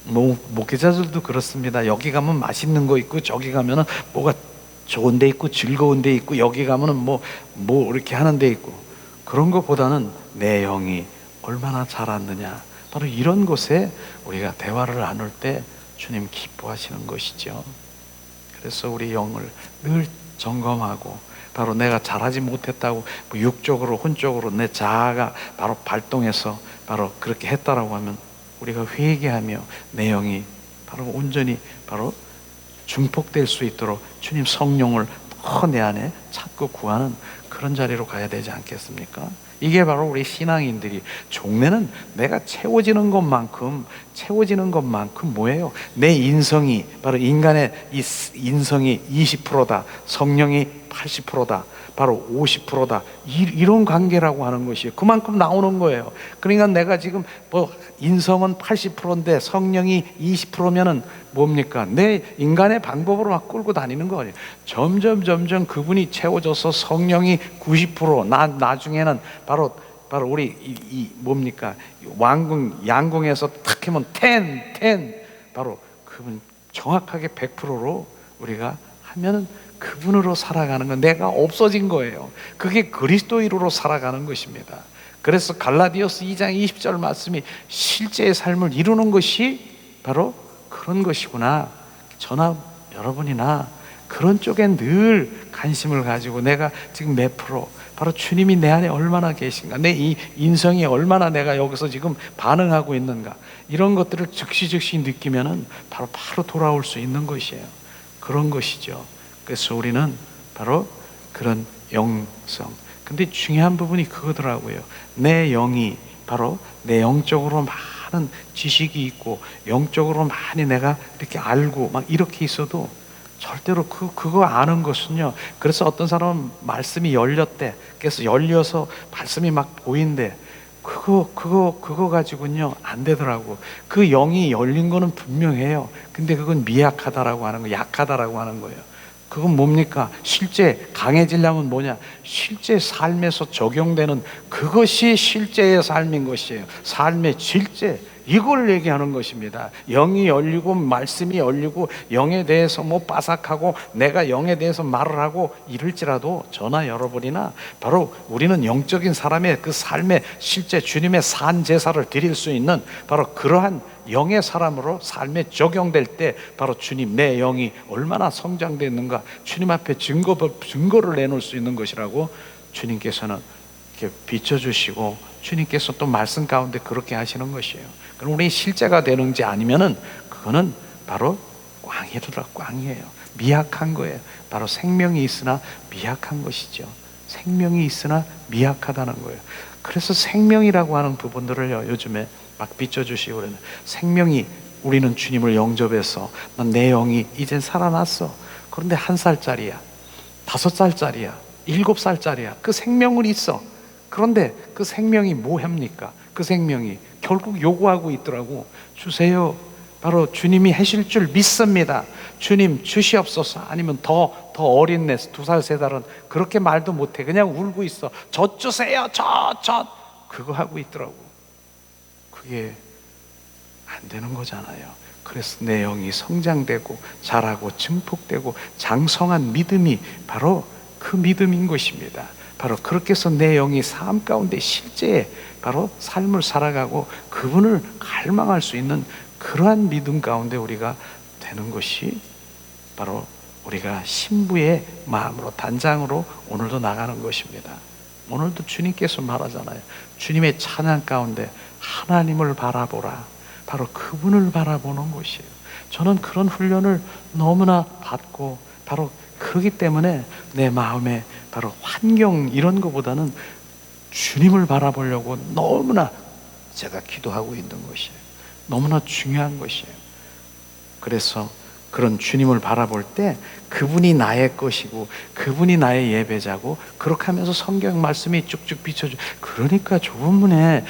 목회자들도 그렇습니다. 여기 가면 맛있는 거 있고 저기 가면은 뭐가 좋은 데 있고 즐거운 데 있고 여기 가면은 뭐 이렇게 하는 데 있고, 그런 것보다는 내 영이 얼마나 자랐느냐, 바로 이런 곳에 우리가 대화를 나눌 때 주님 기뻐하시는 것이죠. 그래서 우리 영을 늘 점검하고, 바로 내가 잘하지 못했다고 육적으로 혼적으로 내 자아가 바로 발동해서 바로 그렇게 했다라고 하면 우리가 회개하며 내 영이 바로 온전히 바로 증폭될 수 있도록 주님 성령을 더 내 안에 찾고 구하는 그런 자리로 가야 되지 않겠습니까? 이게 바로 우리 신앙인들이, 종래는 내가 채워지는 것만큼 뭐예요? 내 인성이, 바로 인간의 이 인성이 20%다, 성령이 80%다, 바로 50%다, 이런 관계라고 하는 것이에요. 그만큼 나오는 거예요. 그러니까 내가 지금 인성은 80%인데 성령이 20%면은 뭡니까? 내 인간의 방법으로 막 끌고 다니는 거예요. 점점 그분이 채워져서 성령이 90%, 나중에는 바로 우리 뭡니까? 양궁에서 탁 하면 10, 바로 그분 정확하게 100%로 우리가 하면은 그분으로 살아가는 건 내가 없어진 거예요. 그게 그리스도인으로 살아가는 것입니다. 그래서 갈라디아서 2장 20절 말씀이 실제의 삶을 이루는 것이 바로 그런 것이구나. 저나 여러분이나 그런 쪽에 늘 관심을 가지고 내가 지금 몇 프로, 바로 주님이 내 안에 얼마나 계신가, 내 이 인성이 얼마나 내가 여기서 지금 반응하고 있는가, 이런 것들을 즉시 느끼면은 바로 돌아올 수 있는 것이에요. 그런 것이죠. 그래서 우리는 바로 그런 영성. 근데 중요한 부분이 그거더라고요. 내 영이 바로 내 영적으로 많은 지식이 있고 영적으로 많이 내가 이렇게 알고 막 이렇게 있어도 절대로 그거 아는 것은요. 그래서 어떤 사람은 말씀이 열렸대. 그래서 열려서 말씀이 막 보인대. 그거 가지고는요 안 되더라고. 그 영이 열린 거는 분명해요. 근데 그건 미약하다라고 하는 거, 약하다라고 하는 거예요. 그건 뭡니까? 실제 강해지려면 뭐냐? 실제 삶에서 적용되는 그것이 실제의 삶인 것이에요. 삶의 실제. 이걸 얘기하는 것입니다. 영이 열리고 말씀이 열리고 영에 대해서 뭐 빠삭하고 내가 영에 대해서 말을 하고 이럴지라도 저나 여러분이나 바로 우리는 영적인 사람의 그 삶에 실제 주님의 산 제사를 드릴 수 있는 바로 그러한 영의 사람으로 삶에 적용될 때 바로 주님, 내 영이 얼마나 성장됐는가 주님 앞에 증거를 내놓을 수 있는 것이라고 주님께서는 이렇게 비춰주시고 주님께서 또 말씀 가운데 그렇게 하시는 것이에요. 그럼 우리 실제가 되는지 아니면은 그거는 바로 꽝이에요. 미약한 거예요. 바로 생명이 있으나 미약한 것이죠. 생명이 있으나 미약하다는 거예요. 그래서 생명이라고 하는 부분들을요, 요즘에 막 비춰주시고 그러는 생명이, 우리는 주님을 영접해서 내 영이 이젠 살아났어. 그런데 1살짜리야, 5살짜리야, 7살짜리야. 그 생명은 있어. 그런데 그 생명이 뭐 합니까? 그 생명이 결국 요구하고 있더라고. 주세요. 바로 주님이 하실 줄 믿습니다. 주님 주시옵소서. 아니면 더 어린 애 2살 3살은 그렇게 말도 못해. 그냥 울고 있어. 젖 주세요. 젖. 그거 하고 있더라고. 그게 안 되는 거잖아요. 그래서 내 영이 성장되고 자라고 증폭되고 장성한 믿음이 바로 그 믿음인 것입니다. 바로 그렇게 해서 내 영이 삶 가운데 실제 바로 삶을 살아가고 그분을 갈망할 수 있는 그러한 믿음 가운데 우리가 되는 것이 바로 우리가 신부의 마음으로, 단장으로 오늘도 나가는 것입니다. 오늘도 주님께서 말하잖아요. 주님의 찬양 가운데 하나님을 바라보라. 바로 그분을 바라보는 것이에요. 저는 그런 훈련을 너무나 받고 바로 그렇기 때문에 내 마음에 바로 환경 이런 것보다는 주님을 바라보려고 너무나 제가 기도하고 있는 것이에요. 너무나 중요한 것이에요. 그래서 그런 주님을 바라볼 때 그분이 나의 것이고 그분이 나의 예배자고 그렇게 하면서 성경 말씀이 쭉쭉 비춰줘. 그러니까 좁은 문에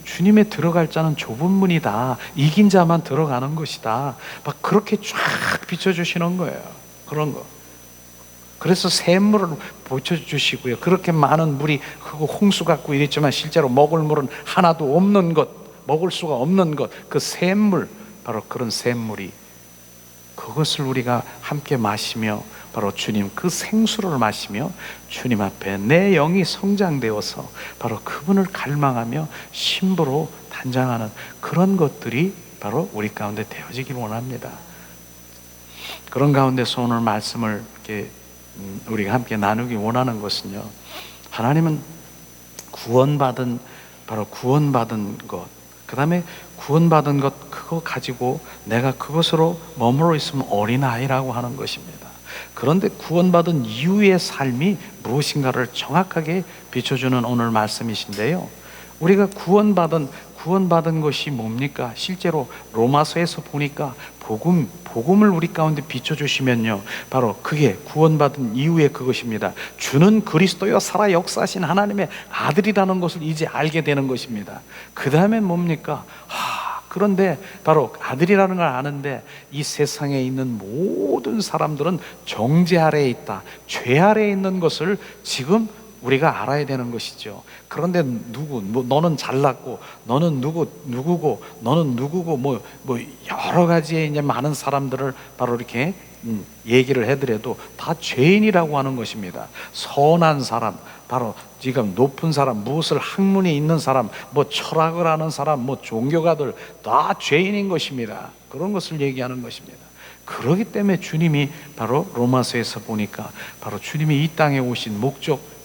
주님에 들어갈 자는 좁은 문이다. 이긴 자만 들어가는 것이다. 막 그렇게 쫙 비춰주시는 거예요. 그런 거. 그래서 샘물을 보여주시고요. 그렇게 많은 물이 그 홍수 같고 이랬지만 실제로 먹을 물은 하나도 없는 것, 먹을 수가 없는 것, 그 샘물, 바로 그런 샘물이, 그것을 우리가 함께 마시며 바로 주님 그 생수를 마시며 주님 앞에 내 영이 성장되어서 바로 그분을 갈망하며 신부로 단장하는 그런 것들이 바로 우리 가운데 되어지길 원합니다. 그런 가운데서 오늘 말씀을 이렇게 우리가 함께 나누기 원하는 것은요, 하나님은 구원받은 것, 그 다음에 구원받은 것 그거 가지고 내가 그것으로 머물러 있으면 어린아이라고 하는 것입니다. 그런데 구원받은 이후의 삶이 무엇인가를 정확하게 비춰주는 오늘 말씀이신데요, 우리가 구원받은 것이 뭡니까? 실제로 로마서에서 보니까 복음을 우리 가운데 비춰주시면요, 바로 그게 구원받은 이후의 그것입니다. 주는 그리스도여 살아 역사하신 하나님의 아들이라는 것을 이제 알게 되는 것입니다. 그 다음에 뭡니까? 그런데 바로 아들이라는 걸 아는데 이 세상에 있는 모든 사람들은 정죄 아래에 있다, 죄 아래에 있는 것을 지금 우리가 알아야 되는 것이죠. 그런데 너는 잘났고, 너는 누구고, 너는 누구고, 뭐 여러 가지의 이제 많은 사람들을 바로 이렇게 얘기를 해드려도 다 죄인이라고 하는 것입니다. 선한 사람, 바로 지금 높은 사람, 무엇을 학문이 있는 사람, 뭐 철학을 하는 사람, 뭐 종교가들 다 죄인인 것입니다. 그런 것을 얘기하는 것입니다. 그렇기 때문에 주님이 바로 로마서에서 보니까 바로 주님이 이 땅에 오신 목적,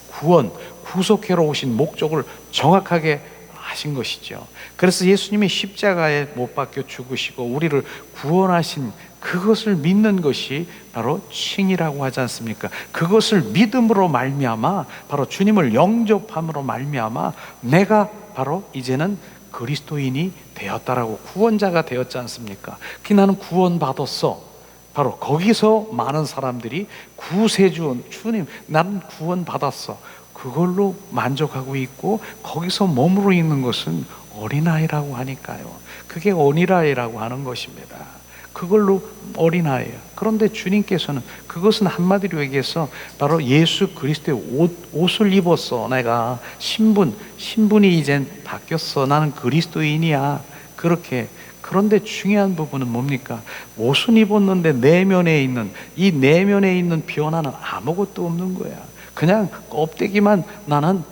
구속해로 오신 목적을 정확하게 하신 것이죠. 그래서 예수님이 십자가에 못 박혀 죽으시고 우리를 구원하신 그것을 믿는 것이 바로 칭이라고 하지 않습니까? 그것을 믿음으로 말미암아, 바로 주님을 영접함으로 말미암아 내가 바로 이제는 그리스도인이 되었다라고, 구원자가 되었지 않습니까? 나는 구원받았어. 바로 거기서 많은 사람들이 구세주, 주님 나는 구원받았어, 그걸로 만족하고 있고 거기서 머무르 있는 것은 어린아이라고 하니까요. 그게 어린아이라고 하는 것입니다. 그걸로 어린아이예요. 그런데 주님께서는 그것은 한마디로 얘기해서 바로 예수 그리스도의 옷을 입었어. 내가 신분이 이젠 바뀌었어. 나는 그리스도인이야. 그런데 중요한 부분은 뭡니까? 옷은 입었는데 내면에 있는 이 내면에 있는 변화는 아무것도 없는 거야. 그냥 껍데기만 나는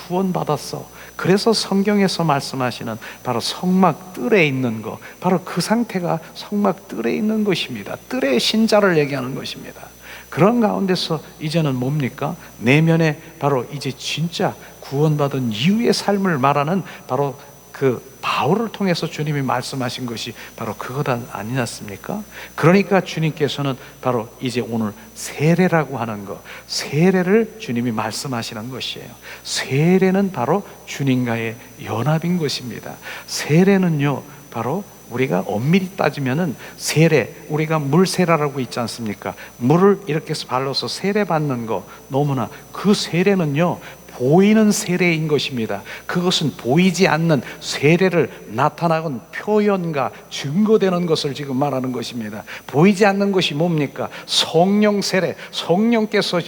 구원받았어. 그래서 성경에서 말씀하시는 바로 성막 뜰에 있는 거, 바로 그 상태가 성막 뜰에 있는 것입니다. 뜰의 신자를 얘기하는 것입니다. 그런 가운데서 이제는 뭡니까? 내면에 바로 이제 진짜 구원받은 이후의 삶을 말하는 바로 그 바울을 통해서 주님이 말씀하신 것이 바로 그것 아니지 않습니까? 그러니까 주님께서는 바로 이제 오늘 세례라고 하는 것, 세례를 주님이 말씀하시는 것이에요. 세례는 바로 주님과의 연합인 것입니다. 세례는요, 바로 우리가 엄밀히 따지면은 세례, 우리가 물세례라고 있지 않습니까? 물을 이렇게 해서 발라서 세례 받는 거, 너무나 그 세례는요, 보이는 세례인 것입니다. 그것은 보이지 않는 세례를 나타나는 표현과 증거되는 것을 지금 말하는 것입니다. 보이지 않는 것이 뭡니까? 성령 세례. 성령께서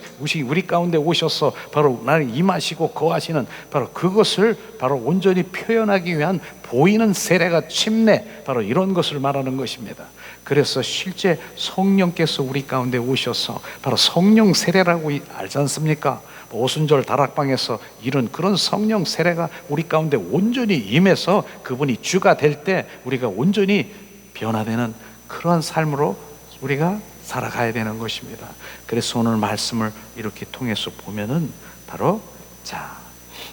우리 가운데 오셔서 바로 나를 임하시고 거하시는 바로 그것을 바로 온전히 표현하기 위한 보이는 세례가 침례, 바로 이런 것을 말하는 것입니다. 그래서 실제 성령께서 우리 가운데 오셔서 바로 성령 세례라고 알지 않습니까? 오순절 다락방에서 이런 그런 성령 세례가 우리 가운데 온전히 임해서 그분이 주가 될 때 우리가 온전히 변화되는 그러한 삶으로 우리가 살아가야 되는 것입니다. 그래서 오늘 말씀을 이렇게 통해서 보면은 바로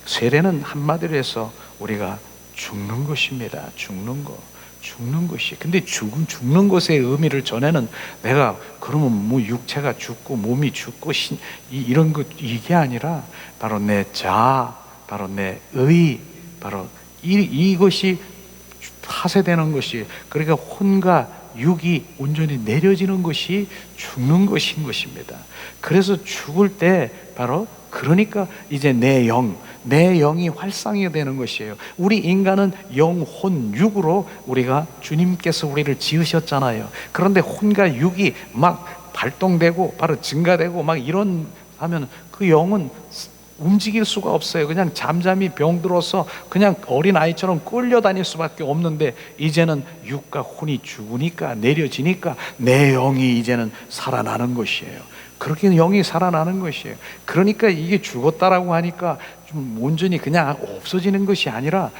세례는 한마디로 해서 우리가 죽는 것입니다. 죽는 것이. 근데 죽는 것의 의미를 전에는 내가 그러면 뭐 육체가 죽고 몸이 죽고 이런 것 이게 아니라 바로 내 자아, 바로 내 의, 바로 이것이 파쇄되는 것이, 그러니까 혼과 육이 온전히 내려지는 것이 죽는 것인 것입니다. 그래서 죽을 때 바로 그러니까 이제 내 영이 활성이 되는 것이에요. 우리 인간은 영혼 육으로 우리가 주님께서 우리를 지으셨잖아요. 그런데 혼과 육이 막 발동되고 바로 증가되고 막 이런 하면 그 영은 움직일 수가 없어요. 그냥 잠잠히 병들어서 그냥 어린아이처럼 끌려다닐 수밖에 없는데, 이제는 육과 혼이 죽으니까 내려지니까 내 영이 이제는 살아나는 것이에요. 그렇게 영이 살아나는 것이에요. 그러니까 이게 죽었다라고 하니까 좀 온전히 그냥 없어지는 것이 아니라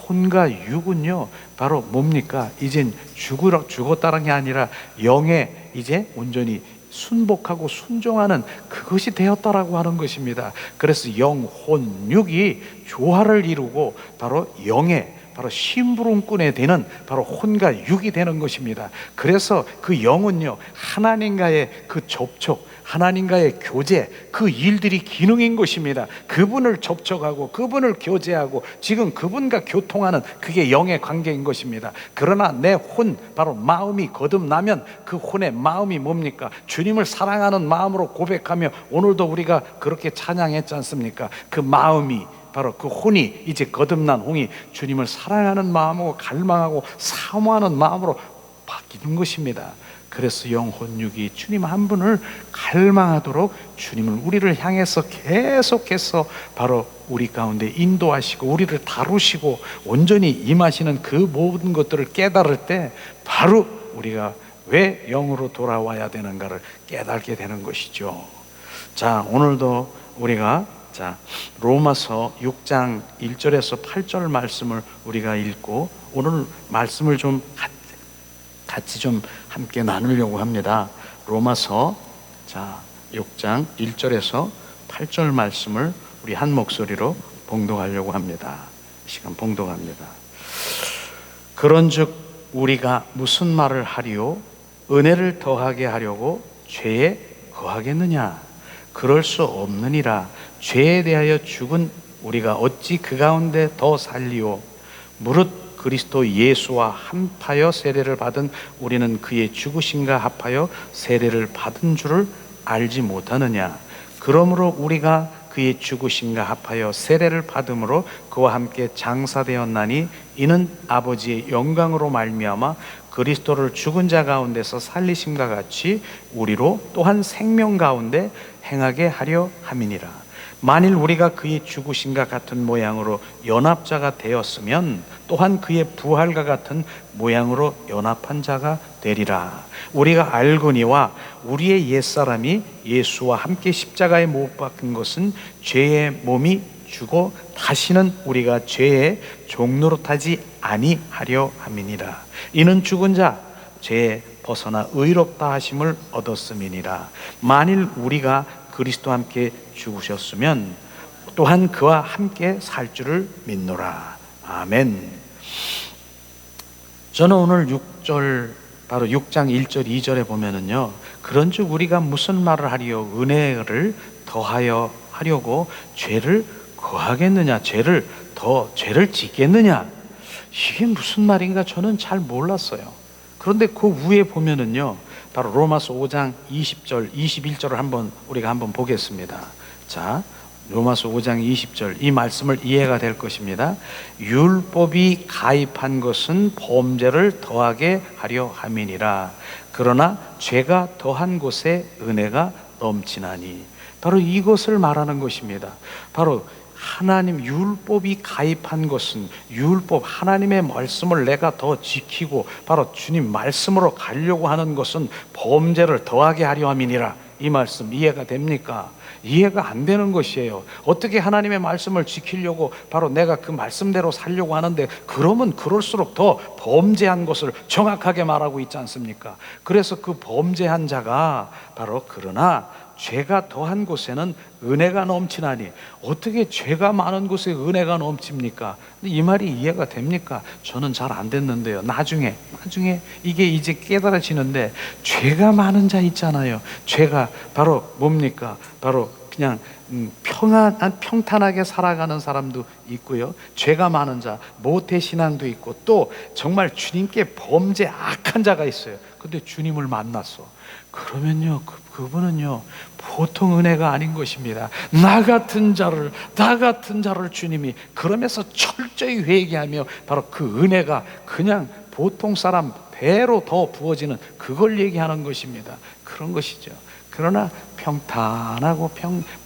혼과 육은요 바로 뭡니까? 이젠 죽었다는 게 아니라 영에 이제 온전히 순복하고 순종하는 그것이 되었다라고 하는 것입니다. 그래서 영, 혼, 육이 조화를 이루고 바로 영에 바로 심부름꾼에 되는 바로 혼과 육이 되는 것입니다. 그래서 그 영은요 하나님과의 그 접촉, 하나님과의 교제, 그 일들이 기능인 것입니다. 그분을 접촉하고 그분을 교제하고 지금 그분과 교통하는 그게 영의 관계인 것입니다. 그러나 내 혼, 바로 마음이 거듭나면 그 혼의 마음이 뭡니까? 주님을 사랑하는 마음으로 고백하며 오늘도 우리가 그렇게 찬양했지 않습니까? 그 마음이 바로 그 혼이 이제 거듭난 혼이 주님을 사랑하는 마음으로 갈망하고 사모하는 마음으로 바뀌는 것입니다. 그래서 영혼육이 주님 한 분을 갈망하도록 주님을 우리를 향해서 계속해서 바로 우리 가운데 인도하시고 우리를 다루시고 온전히 임하시는 그 모든 것들을 깨달을 때 바로 우리가 왜 영으로 돌아와야 되는가를 깨닫게 되는 것이죠. 자, 오늘도 우리가 로마서 6장 1절에서 8절 말씀을 우리가 읽고 오늘 말씀을 좀 같이 좀 함께 나누려고 합니다. 로마서 6장 1절에서 8절 말씀을 우리 한 목소리로 봉독하려고 합니다. 시간 봉독합니다. 그런즉 우리가 무슨 말을 하리요? 은혜를 더하게 하려고 죄에 거하겠느냐? 그럴 수 없느니라. 죄에 대하여 죽은 우리가 어찌 그 가운데 더 살리요? 무릇 그리스도 예수와 합하여 세례를 받은 우리는 그의 죽으심과 합하여 세례를 받은 줄을 알지 못하느냐? 그러므로 우리가 그의 죽으심과 합하여 세례를 받음으로 그와 함께 장사되었나니 이는 아버지의 영광으로 말미암아 그리스도를 죽은 자 가운데서 살리심과 같이 우리로 또한 생명 가운데 행하게 하려 함이니라. 만일 우리가 그의 죽으심과 같은 모양으로 연합자가 되었으면 또한 그의 부활과 같은 모양으로 연합한 자가 되리라. 우리가 알거니와 우리의 옛사람이 예수와 함께 십자가에 못 박힌 것은 죄의 몸이 주고 다시는 우리가 죄의 종노릇하지 아니하려 함이니라. 이는 죽은 자 죄에 벗어나 의롭다 하심을 얻었음이니라. 만일 우리가 그리스도와 함께 죽으셨으면 또한 그와 함께 살 줄을 믿노라. 아멘. 저는 오늘 6절 바로 6장 1절 2절에 보면은요, 그런즉 우리가 무슨 말을 하리요 은혜를 더하여 하려고 죄를 거하겠느냐, 죄를 짓겠느냐, 이게 무슨 말인가 저는 잘 몰랐어요. 그런데 그 위에 보면은요, 바로 로마서 5장 20절 21절을 우리가 한번 보겠습니다. 자, 로마서 5장 20절 이 말씀을 이해가 될 것입니다. 율법이 가입한 것은 범죄를 더하게 하려 함이니라. 그러나 죄가 더한 곳에 은혜가 넘치나니. 바로 이것을 말하는 것입니다. 바로 하나님 율법이 가입한 것은, 율법 하나님의 말씀을 내가 더 지키고 바로 주님 말씀으로 가려고 하는 것은 범죄를 더하게 하려 함이니라. 이 말씀 이해가 됩니까? 이해가 안 되는 것이에요. 어떻게 하나님의 말씀을 지키려고 바로 내가 그 말씀대로 살려고 하는데, 그러면 그럴수록 더 범죄한 것을 정확하게 말하고 있지 않습니까? 그래서 그 범죄한 자가 바로 그러나 죄가 더한 곳에는 은혜가 넘치나니. 어떻게 죄가 많은 곳에 은혜가 넘칩니까? 이 말이 이해가 됩니까? 저는 잘 안 됐는데요. 나중에 이게 이제 깨달아지는데, 죄가 많은 자 있잖아요. 죄가 바로 뭡니까? 바로 그냥 평탄하게 살아가는 사람도 있고요. 죄가 많은 자, 모태신앙도 있고, 또 정말 주님께 범죄 악한 자가 있어요. 근데 주님을 만났어. 그러면요, 그분은요 보통 은혜가 아닌 것입니다. 나 같은 자를 주님이, 그러면서 철저히 회개하며 바로 그 은혜가 그냥 보통 사람 배로 더 부어지는 그걸 얘기하는 것입니다. 그런 것이죠. 그러나 평탄하고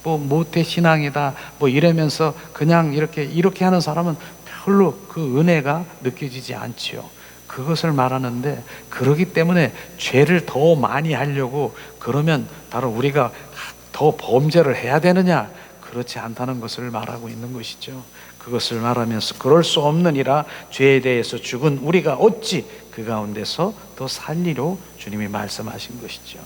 모태 신앙이다 이러면서 그냥 이렇게 하는 사람은 별로 그 은혜가 느껴지지 않지요. 그것을 말하는데, 그러기 때문에 죄를 더 많이 하려고 그러면 바로 우리가 더 범죄를 해야 되느냐? 그렇지 않다는 것을 말하고 있는 것이죠. 그것을 말하면서 그럴 수 없느니라 죄에 대해서 죽은 우리가 어찌 그 가운데서 더 살리로 주님이 말씀하신 것이죠.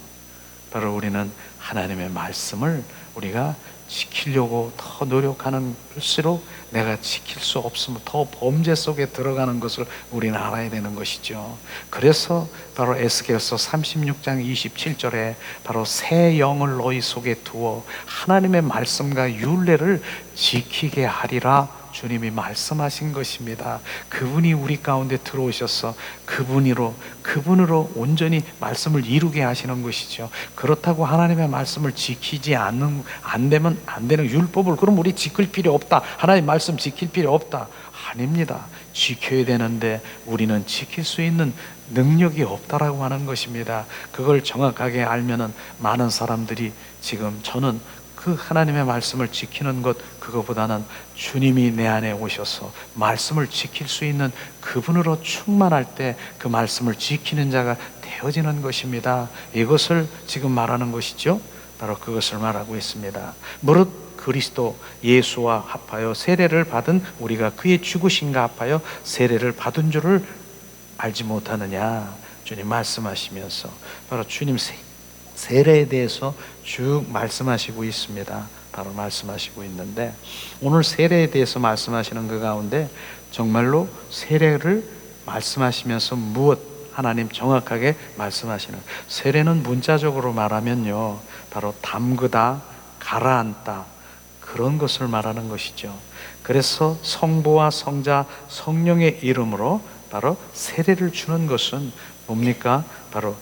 바로 우리는 하나님의 말씀을 우리가 지키려고 더 노력하는 글수록 내가 지킬 수 없으면 더 범죄 속에 들어가는 것을 우리는 알아야 되는 것이죠. 그래서 바로 에스겔서 36장 27절에 바로 새 영을 너희 속에 두어 하나님의 말씀과 율례를 지키게 하리라 주님이 말씀하신 것입니다. 그분이 우리 가운데 들어오셔서 그분으로 온전히 말씀을 이루게 하시는 것이죠. 그렇다고 하나님의 말씀을 지키지 안 되는 율법을 그럼 우리 지킬 필요 없다, 하나님 말씀 지킬 필요 없다, 아닙니다. 지켜야 되는데 우리는 지킬 수 있는 능력이 없다라고 하는 것입니다. 그걸 정확하게 알면은 많은 사람들이 지금 저는 그 하나님의 말씀을 지키는 것, 그거보다는 주님이 내 안에 오셔서 말씀을 지킬 수 있는 그분으로 충만할 때 그 말씀을 지키는 자가 되어지는 것입니다. 이것을 지금 말하는 것이죠. 바로 그것을 말하고 있습니다. 무릇 그리스도 예수와 합하여 세례를 받은 우리가 그의 죽으심과 합하여 세례를 받은 줄을 알지 못하느냐, 주님 말씀하시면서 바로 주님 세례에 대해서 쭉 말씀하시고 있습니다. 바로 말씀하시고 있는데, 오늘 세례에 대해서 말씀하시는 그 가운데 정말로 세례를 말씀하시면서 무엇 하나님 정확하게 말씀하시는, 세례는 문자적으로 말하면요 바로 담그다, 가라앉다, 그런 것을 말하는 것이죠. 그래서 성부와 성자 성령의 이름으로 바로 세례를 주는 것은 뭡니까? 바로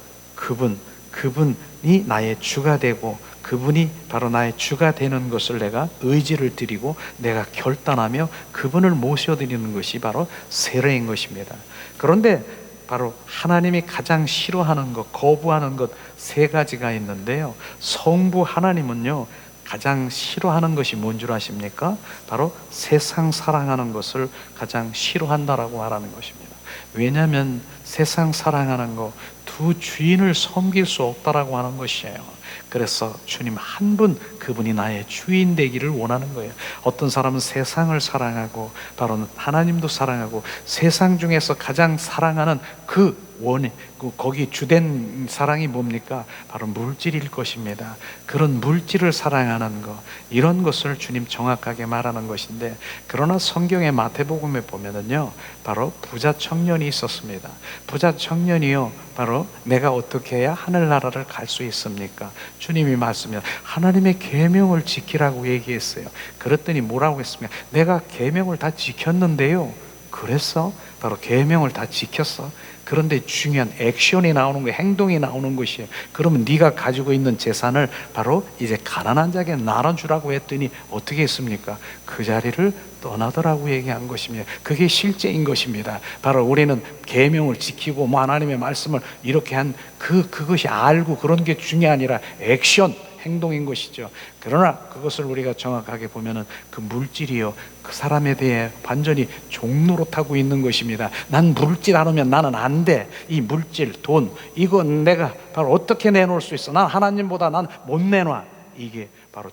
그분이 나의 주가 되고 그분이 바로 나의 주가 되는 것을 내가 의지를 드리고 내가 결단하며 그분을 모셔드리는 것이 바로 세례인 것입니다. 그런데 바로 하나님이 가장 싫어하는 것, 거부하는 것 세 가지가 있는데요. 성부 하나님은요 가장 싫어하는 것이 뭔 줄 아십니까? 바로 세상 사랑하는 것을 가장 싫어한다라고 말하는 것입니다. 왜냐하면 세상 사랑하는 거, 두 주인을 섬길 수 없다라고 하는 것이에요. 그래서 주님 한 분, 그분이 나의 주인 되기를 원하는 거예요. 어떤 사람은 세상을 사랑하고 바로 하나님도 사랑하고 세상 중에서 가장 사랑하는 그 원인, 거기 주된 사랑이 뭡니까? 바로 물질일 것입니다. 그런 물질을 사랑하는 것, 이런 것을 주님 정확하게 말하는 것인데, 그러나 성경의 마태복음에 보면은요, 바로 부자 청년이 있었습니다. 부자 청년이요, 바로 내가 어떻게 해야 하늘나라를 갈 수 있습니까? 주님이 말씀해 하나님의 계명을 지키라고 얘기했어요. 그랬더니 뭐라고 했습니까? 내가 계명을 다 지켰는데요. 그래서 바로 계명을 다 지켰어. 그런데 중요한 액션이 나오는 거예요. 행동이 나오는 것이에요. 그러면 네가 가지고 있는 재산을 바로 이제 가난한 자에게 나눠주라고 했더니 어떻게 했습니까? 그 자리를 떠나더라고 얘기한 것입니다. 그게 실제인 것입니다. 바로 우리는 계명을 지키고 뭐 하나님의 말씀을 이렇게 한 그것이 알고 그런 게 중요한 아니라 액션, 행동인 것이죠. 그러나 그것을 우리가 정확하게 보면은 그 물질이요, 그 사람에 대해 완전히 종노릇하고 있는 것입니다. 난 물질 안 오면 나는 안 돼. 이 물질, 돈, 이건 내가 바로 어떻게 내놓을 수 있어? 난 하나님보다 난 못 내놔. 이게 바로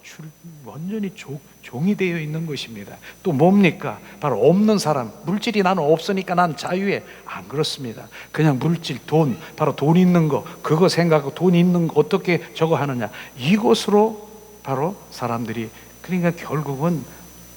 완전히 종이 되어 있는 것입니다. 또 뭡니까? 바로 없는 사람, 물질이 나는 없으니까 난 자유해. 안 그렇습니다. 그냥 물질, 돈, 바로 돈 있는 거, 그거 생각하고 돈 있는 거 어떻게 저거 하느냐, 이것으로 바로 사람들이, 그러니까 결국은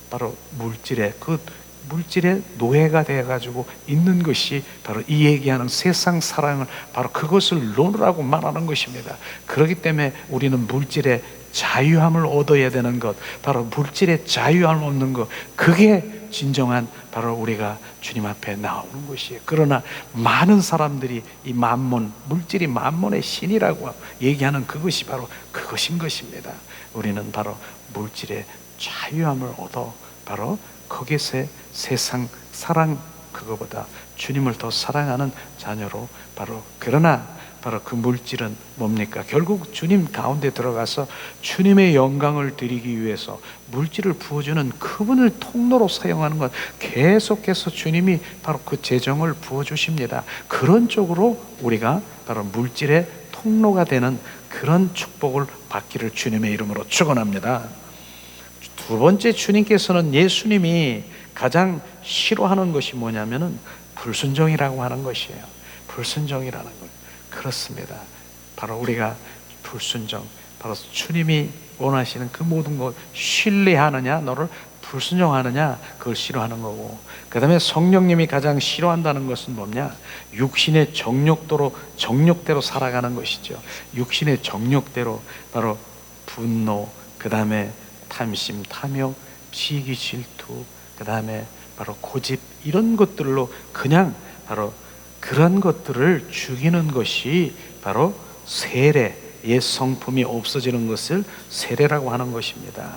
바로 물질의 노예가 되어가지고 있는 것이 바로 이 얘기하는 세상 사랑을, 바로 그것을 논으라고 말하는 것입니다. 그렇기 때문에 우리는 물질의 자유함을 얻어야 되는 것, 바로 물질의 자유함을 얻는 것, 그게 진정한 바로 우리가 주님 앞에 나오는 것이에요. 그러나 많은 사람들이 이 만몬, 물질이 만몬의 신이라고 얘기하는 그것이 바로 그것인 것입니다. 우리는 바로 물질의 자유함을 얻어 바로 거기서 세상 사랑, 그거보다 주님을 더 사랑하는 자녀로, 바로 그러나 바로 그 물질은 뭡니까? 결국 주님 가운데 들어가서 주님의 영광을 드리기 위해서 물질을 부어주는 그분을 통로로 사용하는 것, 계속해서 주님이 바로 그 재정을 부어주십니다. 그런 쪽으로 우리가 바로 물질의 통로가 되는 그런 축복을 받기를 주님의 이름으로 축원합니다. 두 번째, 주님께서는, 예수님이 가장 싫어하는 것이 뭐냐면은 불순종이라고 하는 것이에요. 불순종이라는 것. 그렇습니다. 바로 우리가 불순종, 바로 주님이 원하시는 그 모든 것, 신뢰하느냐, 너를 불순종하느냐, 그걸 싫어하는 거고, 그 다음에 성령님이 가장 싫어한다는 것은 뭐냐? 육신의 정욕대로 살아가는 것이죠. 육신의 정욕대로, 바로 분노, 그 다음에 탐심, 탐욕, 시기, 질투, 그 다음에 바로 고집, 이런 것들로 그냥 바로 그런 것들을 죽이는 것이 바로 세례, 옛 성품이 없어지는 것을 세례라고 하는 것입니다.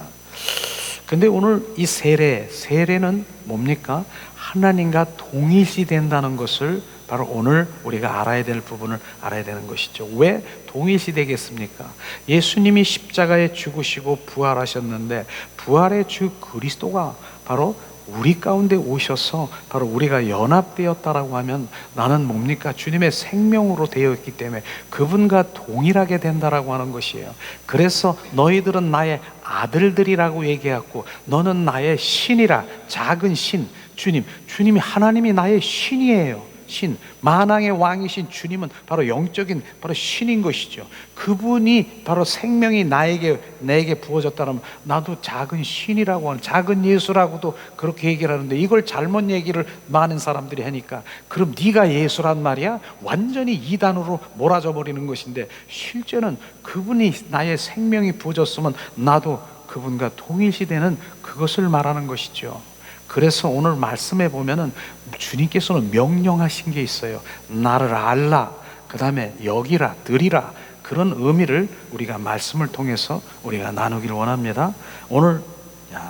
근데 오늘 이 세례는 뭡니까? 하나님과 동일시 된다는 것을 바로 오늘 우리가 알아야 될 부분을 알아야 되는 것이죠. 왜 동일시 되겠습니까? 예수님이 십자가에 죽으시고 부활하셨는데, 부활의 주 그리스도가 바로 우리 가운데 오셔서 바로 우리가 연합되었다라고 하면, 나는 뭡니까? 주님의 생명으로 되어 있기 때문에 그분과 동일하게 된다라고 하는 것이에요. 그래서 너희들은 나의 아들들이라고 얘기하고, 너는 나의 신이라, 작은 신, 주님이 하나님이 나의 신이에요. 신, 만왕의 왕이신 주님은 바로 영적인 바로 신인 것이죠. 그분이 바로 생명이 내게 부어졌다면 나도 작은 신이라고 하는, 작은 예수라고도 그렇게 얘기를 하는데, 이걸 잘못 얘기를 많은 사람들이 하니까, 그럼 네가 예수란 말이야? 완전히 이단으로 몰아져 버리는 것인데, 실제는 그분이 나의 생명이 부어졌으면 나도 그분과 동일시되는 그것을 말하는 것이죠. 그래서 오늘 말씀에 보면은 주님께서는 명령하신 게 있어요. 나를 알라, 그 다음에 여기라, 들이라, 그런 의미를 우리가 말씀을 통해서 우리가 나누기를 원합니다. 오늘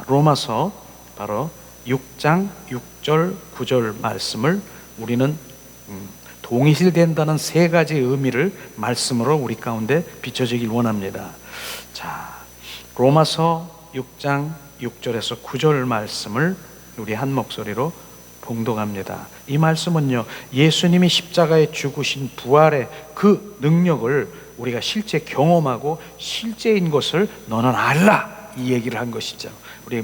로마서 바로 6장 6절 9절 말씀을 우리는 동일시된다는 세 가지 의미를 말씀으로 우리 가운데 비춰지길 원합니다. 자, 로마서 6장 6절에서 9절 말씀을 우리 한 목소리로 봉독합니다. 이 말씀은요, 예수님이 십자가에 죽으신 부활의 그 능력을 우리가 실제 경험하고 실제인 것을 너는 알라, 이 얘기를 한 것이죠. 우리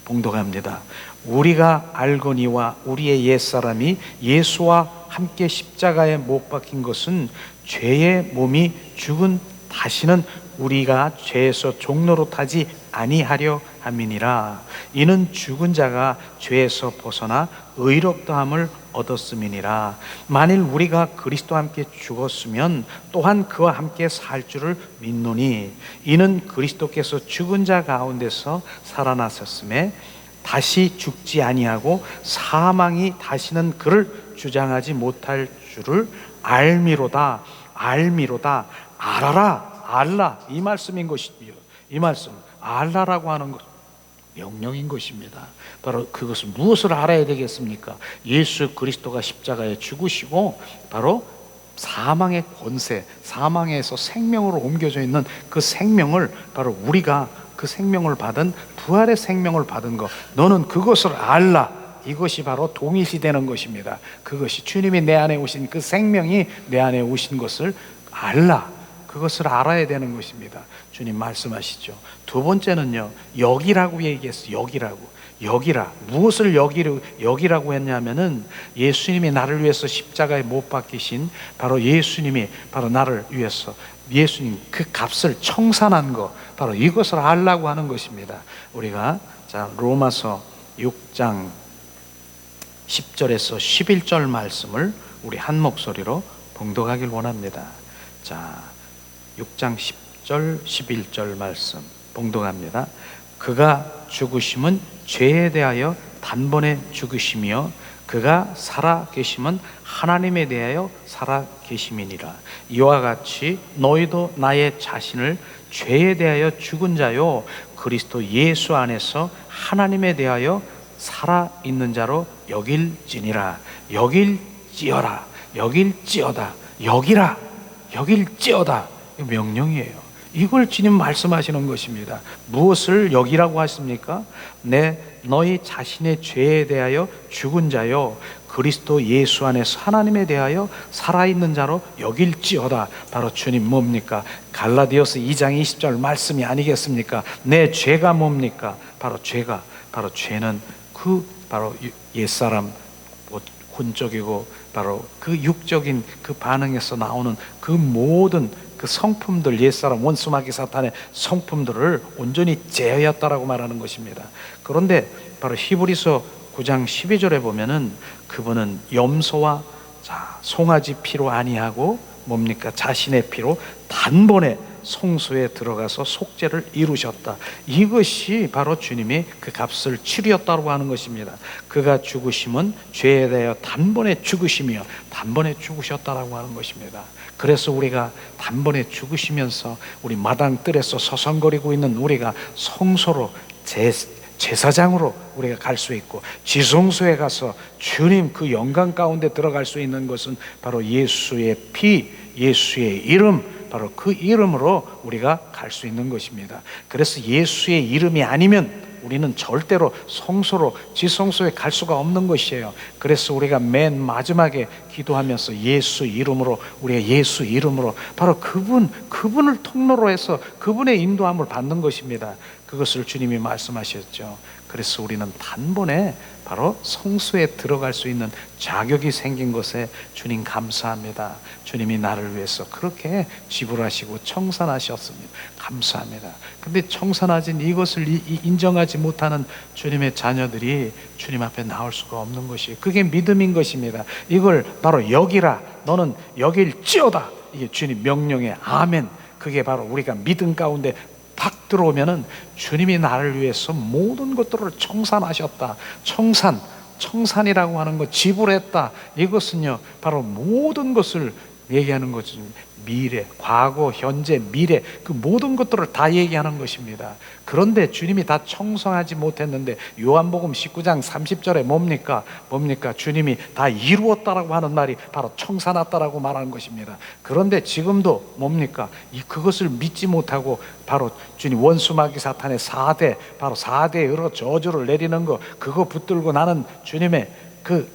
봉독합니다. 우리가 알거니와 우리의 옛사람이 예수와 함께 십자가에 못 박힌 것은 죄의 몸이 죽은 다시는 우리가 죄에서 종로로 타지 아니하려 함이니라. 이는 죽은 자가 죄에서 벗어나 의롭다함을 얻었음이니라. 만일 우리가 그리스도와 함께 죽었으면 또한 그와 함께 살 줄을 믿노니 이는 그리스도께서 죽은 자 가운데서 살아나셨음에 다시 죽지 아니하고 사망이 다시는 그를 주장하지 못할 줄을 알미로다. 알아라, 알라, 이 말씀인 것이지요. 이 말씀 알라라고 하는 것 명령인 것입니다. 바로 그것은 무엇을 알아야 되겠습니까? 예수 그리스도가 십자가에 죽으시고 바로 사망의 권세, 사망에서 생명으로 옮겨져 있는 그 생명을 바로 우리가 그 생명을 받은 부활의 생명을 받은 것, 너는 그것을 알라. 이것이 바로 동일시되는 것입니다. 그것이 주님이 내 안에 오신 그 생명이 내 안에 오신 것을 알라. 그것을 알아야 되는 것입니다. 주님 말씀하시죠. 두 번째는요, 여기라고 얘기했어요. 여기라. 무엇을 여기라고 했냐면은 예수님이 나를 위해서 십자가에 못 박히신 바로 예수님이 바로 나를 위해서 예수님 그 값을 청산한 것, 바로 이것을 알라고 하는 것입니다. 우리가 자 로마서 6장 10절에서 11절 말씀을 우리 한 목소리로 봉독하길 원합니다. 자 6장 10절 11절 말씀 봉독합니다. 그가 죽으심은 죄에 대하여 단번에 죽으심이요 그가 살아 계심은 하나님에 대하여 살아 계심이니라. 이와 같이 너희도 나의 자신을 죄에 대하여 죽은 자요 그리스도 예수 안에서 하나님에 대하여 살아 있는 자로 여길지니라. 여길지어다. 여길지어다. 이 명령이에요. 이걸 주님 말씀하시는 것입니다. 무엇을 여기라고 하십니까? 너희 자신의 죄에 대하여 죽은 자요 그리스도 예수 안에서 하나님에 대하여 살아있는 자로 여길지어다. 바로 주님 뭡니까? 갈라디아서 2장 20절 말씀이 아니겠습니까? 내 죄가 뭡니까? 바로 죄는 바로 옛사람 혼적이고 바로 그 육적인 그 반응에서 나오는 그 모든 그 성품들, 옛사람 원수마귀 사탄의 성품들을 온전히 제하였다라고 말하는 것입니다. 그런데 바로 히브리서 9장 12절에 보면은 그분은 염소와 송아지 피로 아니하고 뭡니까? 자신의 피로 단번에 성소에 들어가서 속죄를 이루셨다. 이것이 바로 주님이 그 값을 치르였다고 하는 것입니다. 그가 죽으심은 죄에 대하여 단번에 죽으시며 단번에 죽으셨다라고 하는 것입니다. 그래서 우리가 단번에 죽으시면서 우리 마당뜰에서 서성거리고 있는 우리가 성소로 제사장으로 우리가 갈 수 있고 지성소에 가서 주님 그 영광 가운데 들어갈 수 있는 것은 바로 예수의 피, 예수의 이름, 바로 그 이름으로 우리가 갈 수 있는 것입니다. 그래서 예수의 이름이 아니면 우리는 절대로 성소로 지성소에 갈 수가 없는 것이에요. 그래서 우리가 맨 마지막에 기도하면서 예수 이름으로 우리가 예수 이름으로 바로 그분을 통로로 해서 그분의 인도함을 받는 것입니다. 그것을 주님이 말씀하셨죠. 그래서 우리는 단번에 바로 성소에 들어갈 수 있는 자격이 생긴 것에 주님 감사합니다. 주님이 나를 위해서 그렇게 지불하시고 청산하셨습니다. 감사합니다. 근데 청산하신 이것을 인정하지 못하는 주님의 자녀들이 주님 앞에 나올 수가 없는 것이 그게 믿음인 것입니다. 이걸 바로 여기라, 너는 여길지어다. 이게 주님 명령의 아멘. 그게 바로 우리가 믿음 가운데 탁 들어오면은 주님이 나를 위해서 모든 것들을 청산하셨다. 청산이라고 하는 것, 지불했다. 이것은요 바로 모든 것을 얘기하는 거죠. 미래, 과거, 현재, 미래, 그 모든 것들을 다 얘기하는 것입니다. 그런데 주님이 다 청성하지 못했는데 요한복음 19장 30절에 뭡니까? 주님이 다 이루었다라고 하는 말이 바로 청산했다라고 말하는 것입니다. 그런데 지금도 뭡니까? 그것을 믿지 못하고 바로 주님 원수마귀 사탄의 4대, 바로 4대 여러 저주를 내리는 거, 그거 붙들고 나는 주님의 그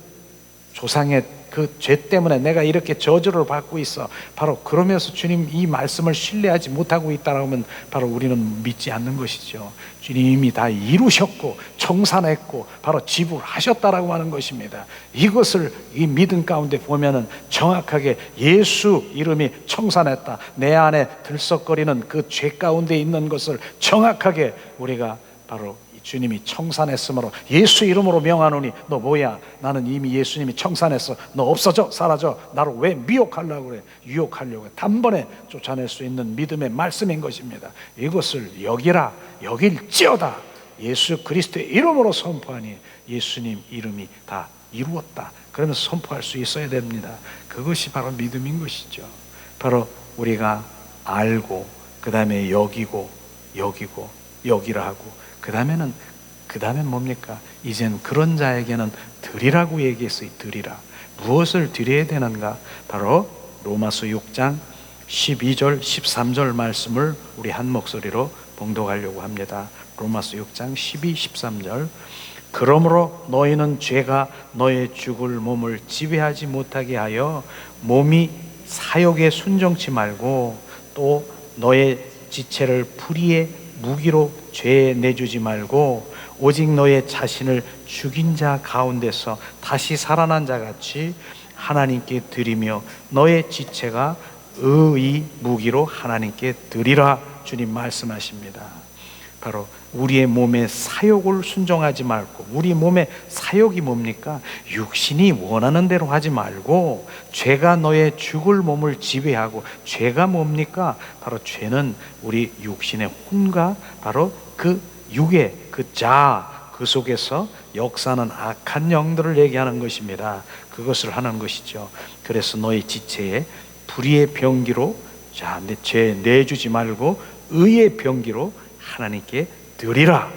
조상의 그 죄 때문에 내가 이렇게 저주를 받고 있어, 바로 그러면서 주님 이 말씀을 신뢰하지 못하고 있다라고 하면 바로 우리는 믿지 않는 것이죠. 주님이 다 이루셨고 청산했고 바로 지불하셨다라고 하는 것입니다. 이것을 이 믿음 가운데 보면은 정확하게 예수 이름이 청산했다, 내 안에 들썩거리는 그 죄 가운데 있는 것을 정확하게 우리가 바로 주님이 청산했으므로 예수 이름으로 명하노니 너 뭐야? 나는 이미 예수님이 청산했어. 너 없어져, 사라져. 나를 왜 미혹하려고 그래? 유혹하려고 해. 단번에 쫓아낼 수 있는 믿음의 말씀인 것입니다. 이것을 여기라, 여길지어다. 예수 그리스도의 이름으로 선포하니 예수님 이름이 다 이루었다. 그러면서 선포할 수 있어야 됩니다. 그것이 바로 믿음인 것이죠. 바로 우리가 알고 그 다음에 여기고 여기라 하고 그 다음엔 뭡니까? 이젠 그런 자에게는 드리라고 얘기했어요. 드리라. 무엇을 드려야 되는가? 바로 로마서 6장 12절 13절 말씀을 우리 한 목소리로 봉독하려고 합니다. 로마서 6장 12, 13절. 그러므로 너희는 죄가 너의 죽을 몸을 지배하지 못하게 하여 몸이 사욕에 순종치 말고 또 너의 지체를 불의의 무기로 죄에 내주지 말고 오직 너의 자신을 죽인 자 가운데서 다시 살아난 자 같이 하나님께 드리며 너의 지체가 의의 무기로 하나님께 드리라. 주님 말씀하십니다. 바로 우리의 몸의 사욕을 순종하지 말고, 우리 몸의 사욕이 뭡니까? 육신이 원하는 대로 하지 말고 죄가 너의 죽을 몸을 지배하고, 죄가 뭡니까? 바로 죄는 우리 육신의 혼과 바로 그 육의 그 자아, 그 속에서 역사는 악한 영들을 얘기하는 것입니다. 그것을 하는 것이죠. 그래서 너의 지체에 불의의 병기로, 자, 내 죄 내주지 말고 의의 병기로 하나님께 드리라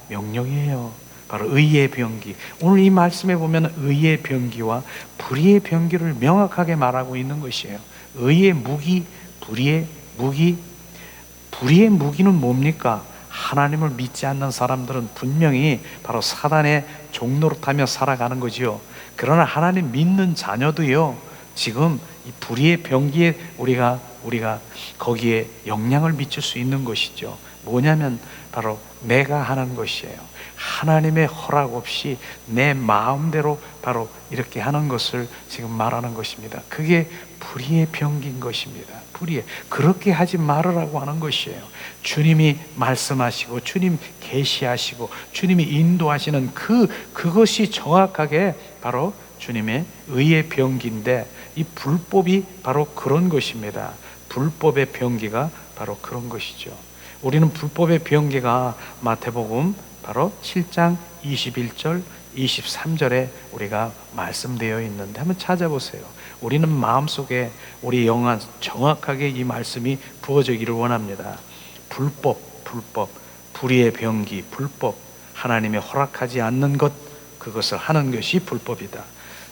명령이에요. 바로 의의 병기. 오늘 이 말씀에 보면 의의 병기와 불의의 병기를 명확하게 말하고 있는 것이에요. 의의 무기, 불의의 무기. 불의의 무기는 뭡니까? 하나님을 믿지 않는 사람들은 분명히 바로 사단의 종노릇하며 살아가는 거지요. 그러나 하나님 믿는 자녀도요, 지금 이 불의의 병기에 우리가 거기에 영향을 미칠 수 있는 것이죠. 뭐냐면 바로 내가 하는 것이에요. 하나님의 허락 없이 내 마음대로 바로 이렇게 하는 것을 지금 말하는 것입니다. 그게 불의의 병기인 것입니다. 불의의, 그렇게 하지 말으라고 하는 것이에요. 주님이 말씀하시고 주님 계시하시고 주님이 인도하시는 그것이 정확하게 바로 주님의 의의 병기인데, 이 불법이 바로 그런 것입니다. 불법의 병기가 바로 그런 것이죠. 우리는 불법의 병기가 마태복음 바로 7장 21절 23절에 우리가 말씀되어 있는데 한번 찾아보세요. 우리는 마음속에 우리 영안 정확하게 이 말씀이 부어지기를 원합니다. 불법, 불의의 병기, 불법, 하나님의 허락하지 않는 것, 그것을 하는 것이 불법이다.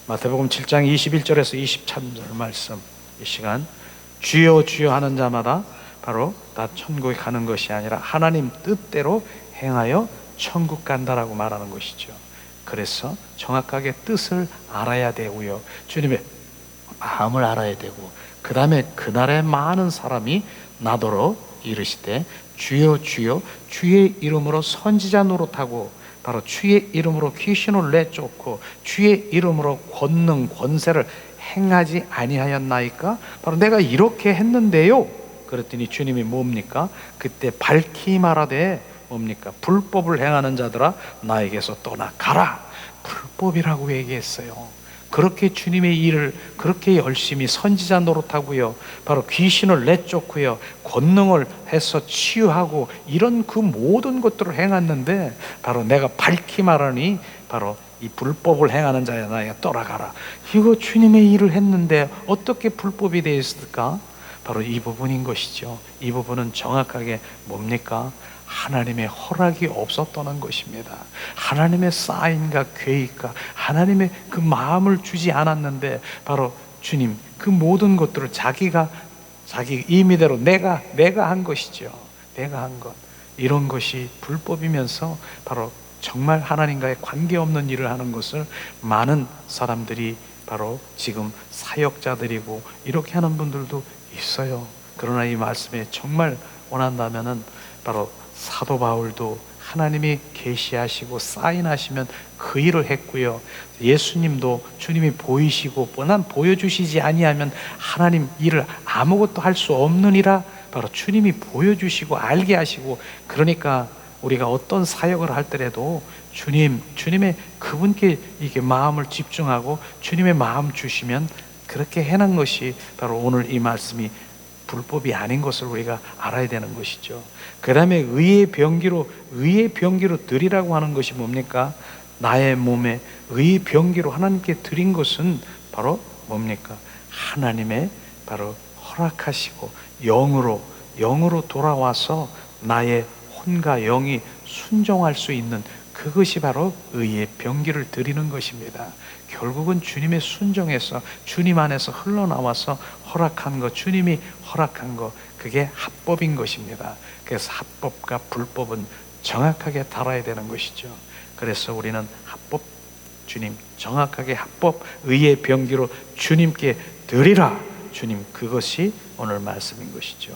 마태복음 7장 21절에서 23절 말씀, 이 시간 주여 주여 하는 자마다 바로 다 천국에 가는 것이 아니라 하나님 뜻대로 행하여 천국 간다라고 말하는 것이죠. 그래서 정확하게 뜻을 알아야 되고요, 주님의 마음을 알아야 되고, 그 다음에 그날에 많은 사람이 나더러 이르시되 주여 주여 주의 이름으로 선지자 노릇하고 바로 주의 이름으로 귀신을 내쫓고 주의 이름으로 권능 권세를 행하지 아니하였나이까? 바로 내가 이렇게 했는데요. 그랬더니 주님이 뭡니까? 그때 밝히 말하되 뭡니까? 불법을 행하는 자들아 나에게서 떠나가라. 불법이라고 얘기했어요. 그렇게 주님의 일을 그렇게 열심히 선지자 노릇하고요, 바로 귀신을 내쫓고요, 권능을 해서 치유하고 이런 그 모든 것들을 행했는데 바로 내가 밝히 말하니 바로 이 불법을 행하는 자야 나야 떠나가라. 이거 주님의 일을 했는데 어떻게 불법이 되어 있을까? 바로 이 부분인 것이죠. 이 부분은 정확하게 뭡니까? 하나님의 허락이 없었다는 것입니다. 하나님의 사인과 계획과 하나님의 그 마음을 주지 않았는데 바로 주님 그 모든 것들을 자기 임의대로 내가 한 것이죠. 내가 한 것. 이런 것이 불법이면서 바로 정말 하나님과의 관계없는 일을 하는 것을 많은 사람들이 바로 지금 사역자들이고 이렇게 하는 분들도 있어요. 그러나 이 말씀에 정말 원한다면은 바로 사도 바울도 하나님이 계시하시고 사인하시면 그 일을 했고요. 예수님도 주님이 보이시고 뻔한 보여주시지 아니하면 하나님 일을 아무것도 할 수 없느니라 바로 주님이 보여주시고 알게 하시고 그러니까 우리가 어떤 사역을 할 때라도 주님의 그분께 이게 마음을 집중하고 주님의 마음 주시면 그렇게 해놓은 것이 바로 오늘 이 말씀이 불법이 아닌 것을 우리가 알아야 되는 것이죠. 그 다음에 의의 병기로 드리라고 하는 것이 뭡니까? 나의 몸에 의의 병기로 하나님께 드린 것은 바로 뭡니까? 하나님의 바로 허락하시고 영으로 돌아와서 나의 혼과 영이 순종할 수 있는 그것이 바로 의의 병기를 드리는 것입니다. 결국은 주님의 순종에서 주님 안에서 흘러나와서 허락한 것, 주님이 허락한 것, 그게 합법인 것입니다. 그래서 합법과 불법은 정확하게 달아야 되는 것이죠. 그래서 우리는 합법, 주님 정확하게 합법 의의 병기로 주님께 드리라. 주님 그것이 오늘 말씀인 것이죠.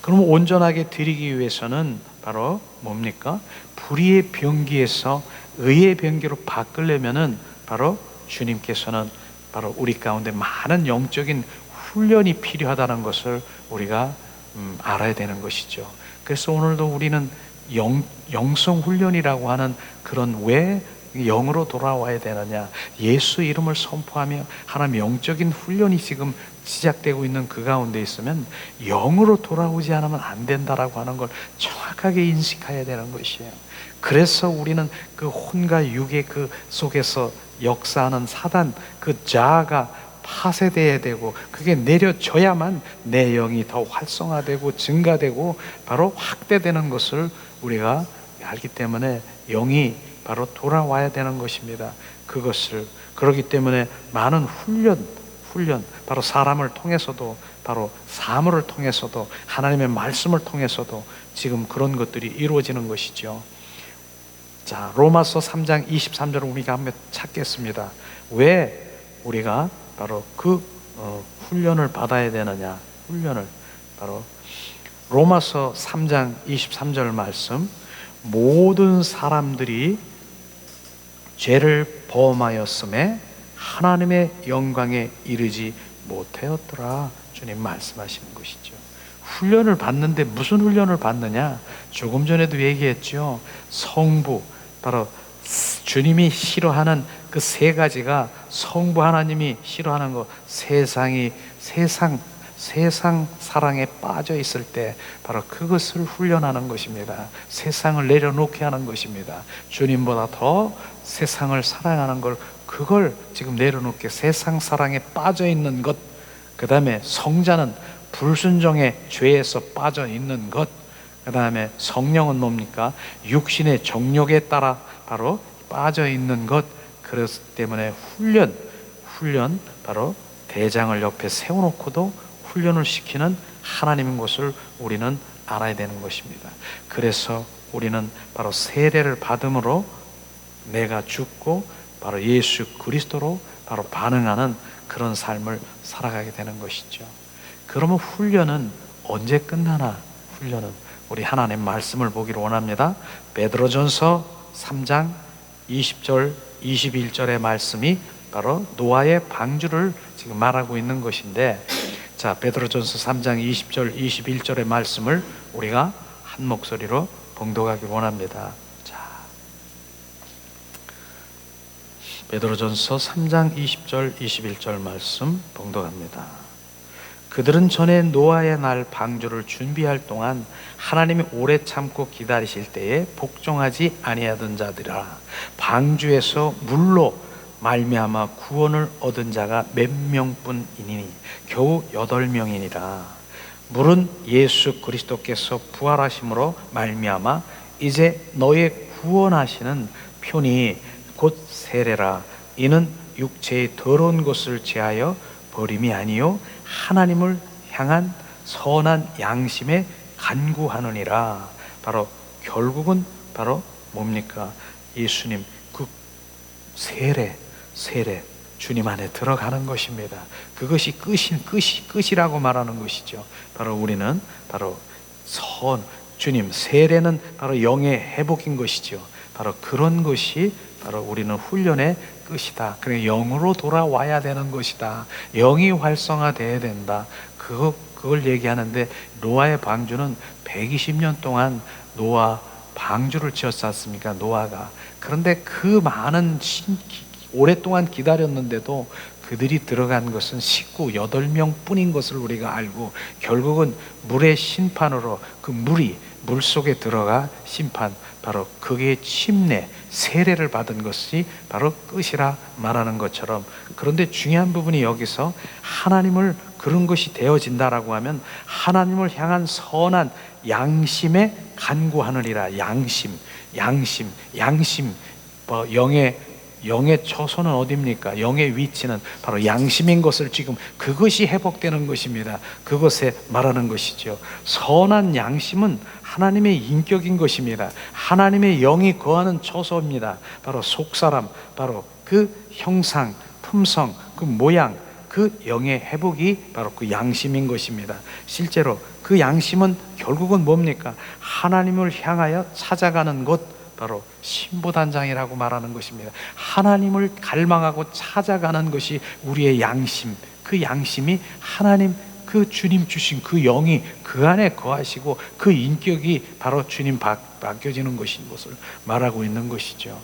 그럼 온전하게 드리기 위해서는 바로 뭡니까? 불의의 병기에서 의의 병기로 바꾸려면은 바로 주님께서는 바로 우리 가운데 많은 영적인 훈련이 필요하다는 것을 우리가 알아야 되는 것이죠. 그래서 오늘도 우리는 영성 훈련이라고 하는 그런 왜 영으로 돌아와야 되느냐, 예수 이름을 선포하며 하나님 영적인 훈련이 지금 시작되고 있는 그 가운데 있으면 영으로 돌아오지 않으면 안 된다라고 하는 걸 정확하게 인식해야 되는 것이에요. 그래서 우리는 그 혼과 육의 그 속에서 역사하는 사단 그 자아가 파쇄되어야 되고 그게 내려져야만 내 영이 더 활성화되고 증가되고 바로 확대되는 것을 우리가 알기 때문에 영이 바로 돌아와야 되는 것입니다. 그것을 그렇기 때문에 많은 훈련 바로 사람을 통해서도 바로 사물을 통해서도 하나님의 말씀을 통해서도 지금 그런 것들이 이루어지는 것이죠. 자, 로마서 3장 23절을 우리가 한번 찾겠습니다. 왜 우리가 바로 그 훈련을 받아야 되느냐? 훈련을 바로 로마서 3장 23절 말씀, 모든 사람들이 죄를 범하였음에 하나님의 영광에 이르지 못하였더라. 주님 말씀하시는 것이죠. 훈련을 받는데 무슨 훈련을 받느냐? 조금 전에도 얘기했죠. 성부, 바로 주님이 싫어하는 그 세 가지가 성부 하나님이 싫어하는 것, 세상 사랑에 빠져 있을 때 바로 그것을 훈련하는 것입니다. 세상을 내려놓게 하는 것입니다. 주님보다 더 세상을 사랑하는 걸 그걸 지금 내려놓게 세상 사랑에 빠져 있는 것. 그 다음에 성자는 불순종의 죄에서 빠져 있는 것. 그 다음에 성령은 뭡니까? 육신의 정욕에 따라 바로 빠져 있는 것. 그렇기 때문에 훈련 바로 대장을 옆에 세워놓고도 훈련을 시키는 하나님인 것을 우리는 알아야 되는 것입니다. 그래서 우리는 바로 세례를 받음으로 내가 죽고 바로 예수 그리스도로 바로 반응하는 그런 삶을 살아가게 되는 것이죠. 그러면 훈련은 언제 끝나나? 훈련은 우리 하나님 말씀을 보기를 원합니다. 베드로전서 3장 20절 21절의 말씀이 바로 노아의 방주를 지금 말하고 있는 것인데, 자, 베드로전서 3장 20절 21절의 말씀을 우리가 한 목소리로 봉독하기 원합니다. 자, 베드로전서 3장 20절 21절 말씀 봉독합니다. 그들은 전에 노아의 날 방주를 준비할 동안 하나님이 오래 참고 기다리실 때에 복종하지 아니하던 자들이라. 방주에서 물로 말미암아 구원을 얻은 자가 몇 명뿐이니 겨우 8명이니라. 물은 예수 그리스도께서 부활하심으로 말미암아 이제 너의 구원하시는 편이 곧 세례라. 이는 육체의 더러운 것을 제하여 버림이 아니요 하나님을 향한 선한 양심에 간구하느니라. 바로 결국은 바로 뭡니까? 예수님 그 세례 주님 안에 들어가는 것입니다. 그것이 끝이라고 말하는 것이죠. 바로 우리는 바로 주님 세례는 바로 영의 회복인 것이죠. 바로 그런 것이 바로 우리는 훈련의 끝이다. 그래 영으로 돌아와야 되는 것이다. 영이 활성화돼야 된다. 그걸 얘기하는데 노아의 방주는 120년 동안 노아 방주를 지었지 않습니까? 노아가. 그런데 그 많은 오랫동안 기다렸는데도 그들이 들어간 것은 식구 8명 뿐인 것을 우리가 알고 결국은 물의 심판으로 그 물이 물속에 들어가 심판, 바로 그게 침례, 세례를 받은 것이 바로 끝이라 말하는 것처럼, 그런데 중요한 부분이 여기서 하나님을 그런 것이 되어진다라고 하면 하나님을 향한 선한 양심에 간구하느니라. 양심 영의 처소는 어디입니까? 영의 위치는 바로 양심인 것을 지금 그것이 회복되는 것입니다. 그것에 말하는 것이죠. 선한 양심은 하나님의 인격인 것입니다. 하나님의 영이 거하는 처소입니다. 바로 속사람, 바로 그 형상, 품성, 그 모양, 그 영의 회복이 바로 그 양심인 것입니다. 실제로 그 양심은 결국은 뭡니까? 하나님을 향하여 찾아가는 곳, 바로 신부단장이라고 말하는 것입니다. 하나님을 갈망하고 찾아가는 것이 우리의 양심. 그 양심이 하나님, 그 주님 주신 그 영이 그 안에 거하시고 그 인격이 바로 주님 맡겨지는 것인 것을 말하고 있는 것이죠.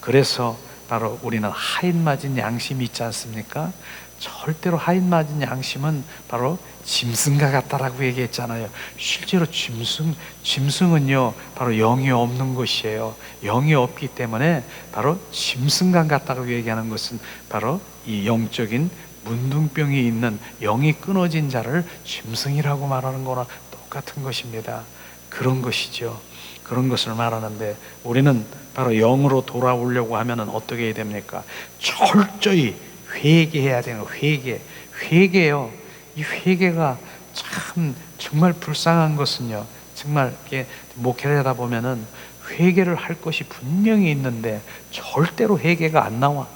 그래서 바로 우리는 하인 맞은 양심이 있지 않습니까? 절대로 하인 맞은 양심은 바로 짐승과 같다라고 얘기했잖아요. 실제로 짐승은요 바로 영이 없는 것이에요. 영이 없기 때문에 바로 짐승과 같다고 얘기하는 것은 바로 이 영적인 문둥병이 있는, 영이 끊어진 자를 짐승이라고 말하는 거나 똑같은 것입니다. 그런 것이죠. 그런 것을 말하는데 우리는 바로 영으로 돌아오려고 하면 어떻게 해야 됩니까? 철저히 회개해야 되는 회개요. 이 회개가 참 정말 불쌍한 것은요, 정말 이렇게 목회를 하다 보면은 회개를 할 것이 분명히 있는데 절대로 회개가 안 나와.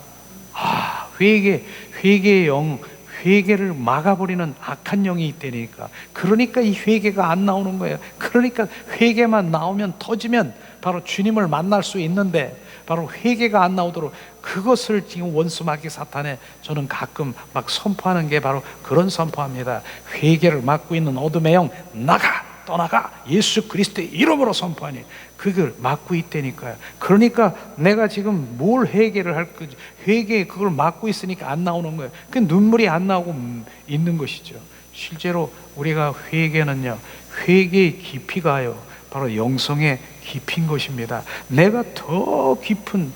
회개의 영, 회개를 막아버리는 악한 영이 있다니까. 그러니까 이 회개가 안 나오는 거예요. 그러니까 회개만 나오면, 터지면 바로 주님을 만날 수 있는데 바로 회개가 안 나오도록, 그것을 지금 원수 마귀 사탄에 저는 가끔 막 선포하는 게 바로 그런 선포합니다. 회개를 막고 있는 어둠의 영 나가, 떠나가, 예수 그리스도의 이름으로 선포하니. 그걸 막고 있다니까요. 그러니까 내가 지금 뭘 회개를 할 거지, 회개에 그걸 막고 있으니까 안 나오는 거예요. 그 눈물이 안 나오고 있는 것이죠. 실제로 우리가 회개는요, 회개의 깊이가요 바로 영성의 깊인 것입니다. 내가 더 깊은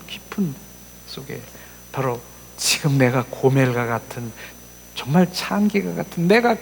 속에 바로 지금 내가 고멜과 같은, 정말 창기가 같은 내가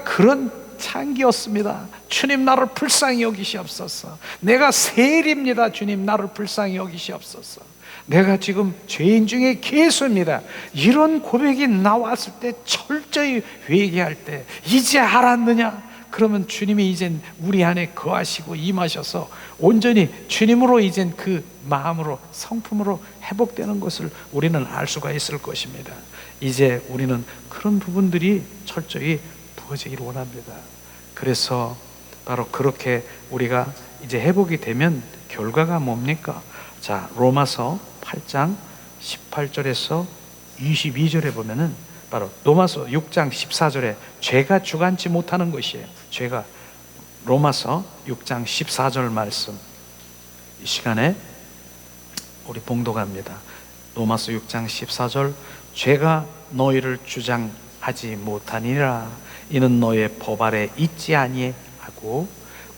그런 창기였습니다. 주님 나를 불쌍히 여기시옵소서. 내가 세리입니다. 주님 나를 불쌍히 여기시옵소서. 내가 지금 죄인 중에 괴수입니다. 이런 고백이 나왔을 때, 철저히 회개할 때, 이제 알았느냐? 그러면 주님이 이젠 우리 안에 거하시고 임하셔서 온전히 주님으로 이젠 그 마음으로, 성품으로 회복되는 것을 우리는 알 수가 있을 것입니다. 이제 우리는 그런 부분들이 철저히 부어지기를 원합니다. 그래서 바로 그렇게 우리가 이제 회복이 되면 결과가 뭡니까? 자, 로마서 8장 18절에서 22절에 보면은 바로 로마서 6장 14절에 죄가 주관치 못하는 것이에요. 죄가, 로마서 6장 14절 말씀, 이 시간에 우리 봉독합니다. 로마서 6장 14절, 죄가 너희를 주장하지 하지 못하니라. 이는 너의 법 아래 있지 아니하고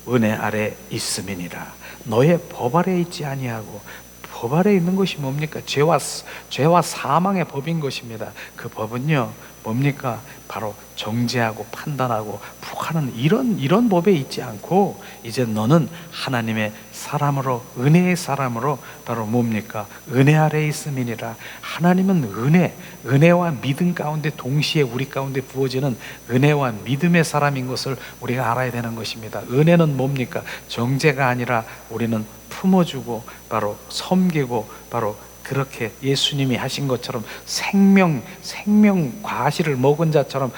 은혜 아래 있음이니라. 너의 법 아래 있지 아니하고, 법 아래 있는 것이 뭡니까? 죄와 사망의 법인 것입니다. 그 법은요 뭡니까? 바로 정죄하고 판단하고 푹하는 이런 법에 있지 않고, 이제 너는 하나님의 사람으로, 은혜의 사람으로 바로 뭡니까? 은혜 아래 있음이니라. 하나님은 은혜와 믿음 가운데 동시에 우리 가운데 부어지는 은혜와 믿음의 사람인 것을 우리가 알아야 되는 것입니다. 은혜는 뭡니까? 정죄가 아니라 우리는 품어주고 바로 섬기고, 바로 그렇게 예수님이 하신 것처럼 생명 과실을 먹은 자처럼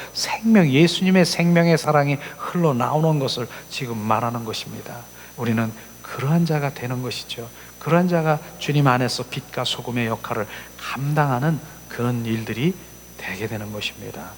예수님의 생명의 사랑이 흘러나오는 것을 지금 말하는 것입니다. 우리는 그러한 자가 되는 것이죠. 그러한 자가 주님 안에서 빛과 소금의 역할을 감당하는 그런 일들이 되게 되는 것입니다.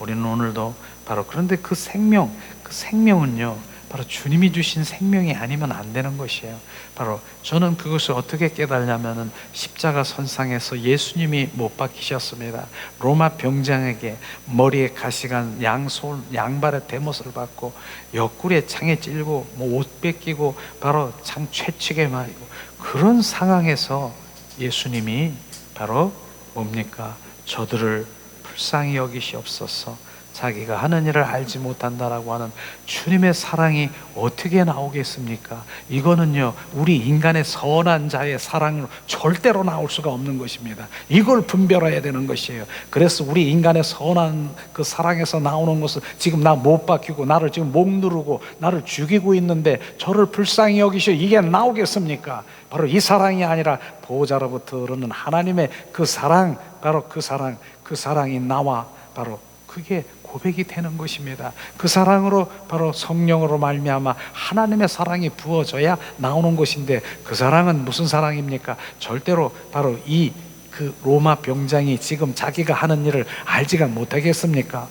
우리는 오늘도 바로, 그런데 그 생명은요 바로 주님이 주신 생명이 아니면 안 되는 것이에요. 바로 저는 그것을 어떻게 깨달냐면은 십자가 선상에서 예수님이 못 박히셨습니다. 로마 병장에게 머리에 가시관 양발에 대못을 받고 옆구리에 창에 찔고 옷 뺏기고 바로 장 채찍에 맞고, 그런 상황에서 예수님이 바로 뭡니까? 저들을 불쌍히 여기시옵소서. 자기가 하는 일을 알지 못한다라고 하는 주님의 사랑이 어떻게 나오겠습니까? 이거는요 우리 인간의 선한 자의 사랑으로 절대로 나올 수가 없는 것입니다. 이걸 분별해야 되는 것이에요. 그래서 우리 인간의 선한 그 사랑에서 나오는 것은, 지금 나 못 박히고 나를 지금 목 누르고 나를 죽이고 있는데 저를 불쌍히 여기셔, 이게 나오겠습니까? 바로 이 사랑이 아니라 보호자로부터 흐르는 하나님의 그 사랑, 바로 그 사랑이 나와 바로 그게 고백이 되는 것입니다. 그 사랑으로 바로 성령으로 말미암아 하나님의 사랑이 부어져야 나오는 것인데, 그 사랑은 무슨 사랑입니까? 절대로 바로 그 로마 병장이 지금 자기가 하는 일을 알지가 못하겠습니까?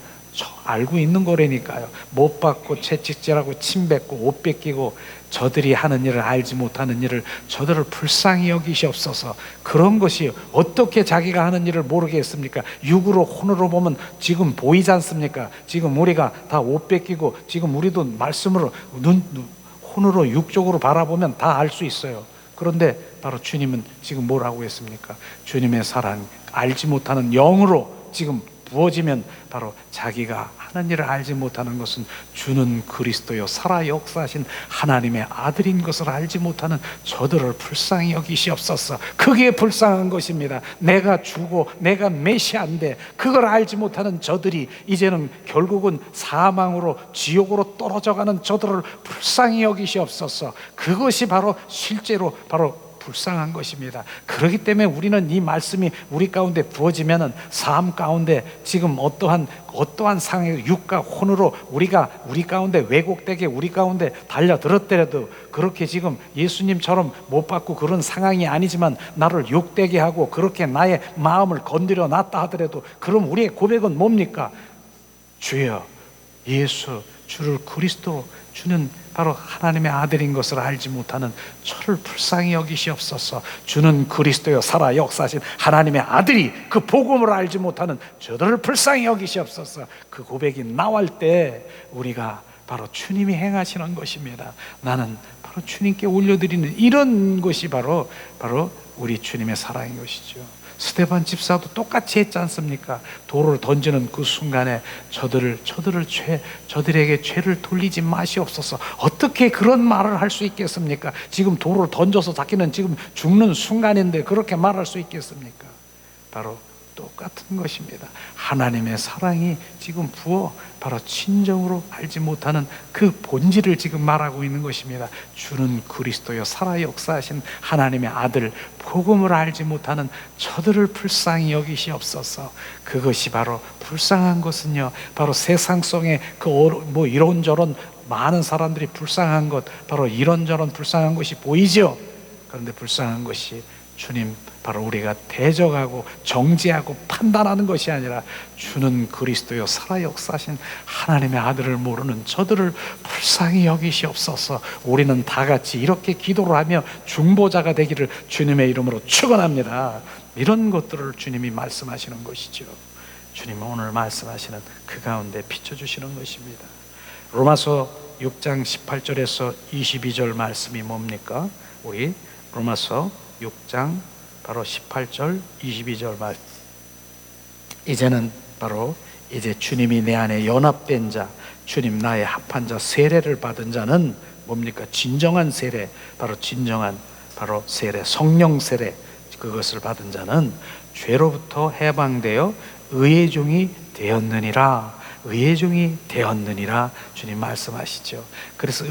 알고 있는 거라니까요. 못 받고 채찍질하고 침 뱉고 옷 뺏기고 저들이 하는 일을 알지 못하는 일을 저들을 불쌍히 여기시옵소서. 그런 것이 어떻게 자기가 하는 일을 모르겠습니까? 육으로 혼으로 보면 지금 보이지 않습니까? 지금 우리가 다 옷 뺏기고 지금 우리도 말씀으로 혼으로 육적으로 바라보면 다 알 수 있어요. 그런데 바로 주님은 지금 뭐라고 했습니까? 주님의 사랑 알지 못하는 영으로 지금 부어지면 바로 자기가 하는 일을 알지 못하는 것은 주는 그리스도요 살아 역사하신 하나님의 아들인 것을 알지 못하는 저들을 불쌍히 여기시옵소서. 그게 불쌍한 것입니다. 내가 주고 내가 메시아인데 그걸 알지 못하는 저들이 이제는 결국은 사망으로 지옥으로 떨어져가는 저들을 불쌍히 여기시옵소서. 그것이 바로 실제로 바로 불쌍한 것입니다. 그렇기 때문에 우리는 이 말씀이 우리 가운데 부어지면은 삶 가운데 지금 어떠한 상황의 육과 혼으로 우리 가운데 왜곡되게 우리 가운데 달려들었더라도, 그렇게 지금 예수님처럼 못 받고 그런 상황이 아니지만 나를 욕되게 하고 그렇게 나의 마음을 건드려 놨다 하더라도, 그럼 우리의 고백은 뭡니까? 주여, 예수 주를 그리스도 주는 바로 하나님의 아들인 것을 알지 못하는 저를 불쌍히 여기시옵소서. 주는 그리스도여 살아 역사하신 하나님의 아들이 그 복음을 알지 못하는 저들을 불쌍히 여기시옵소서. 그 고백이 나올 때 우리가 바로 주님이 행하시는 것입니다. 나는 바로 주님께 올려드리는 이런 것이 바로 우리 주님의 사랑인 것이죠. 스데반 집사도 똑같이 했지 않습니까? 돌을 던지는 그 순간에 저들에게 죄를 돌리지 마시옵소서. 어떻게 그런 말을 할 수 있겠습니까? 지금 돌을 던져서 자기는 지금 죽는 순간인데 그렇게 말할 수 있겠습니까? 바로 똑같은 것입니다. 하나님의 사랑이 지금 부어 바로 친정으로 알지 못하는 그 본질을 지금 말하고 있는 것입니다. 주는 그리스도여 살아 역사하신 하나님의 아들, 복음을 알지 못하는 저들을 불쌍히 여기시옵소서. 그것이 바로 불쌍한 것은요, 바로 세상 속에 이런저런 많은 사람들이 불쌍한 것, 바로 이런저런 불쌍한 것이 보이죠. 그런데 불쌍한 것이 주님 바로 우리가 대적하고 정죄하고 판단하는 것이 아니라 주는 그리스도요 살아 역사하신 하나님의 아들을 모르는 저들을 불쌍히 여기시옵소서. 우리는 다 같이 이렇게 기도를 하며 중보자가 되기를 주님의 이름으로 축원합니다. 이런 것들을 주님이 말씀하시는 것이죠. 주님은 오늘 말씀하시는 그 가운데 비춰주시는 것입니다. 로마서 6장 18절에서 22절 말씀이 뭡니까? 우리 로마서 6장 바로 18절 22절 말씀. 이제는 바로 이제 주님이 내 안에 연합된 자, 주님 나의 합한 자, 세례를 받은 자는 뭡니까? 진정한 세례, 바로 진정한 바로 세례, 성령 세례, 그것을 받은 자는 죄로부터 해방되어 의의 종이 되었느니라. 의의 종이 되었느니라 주님 말씀하시죠. 그래서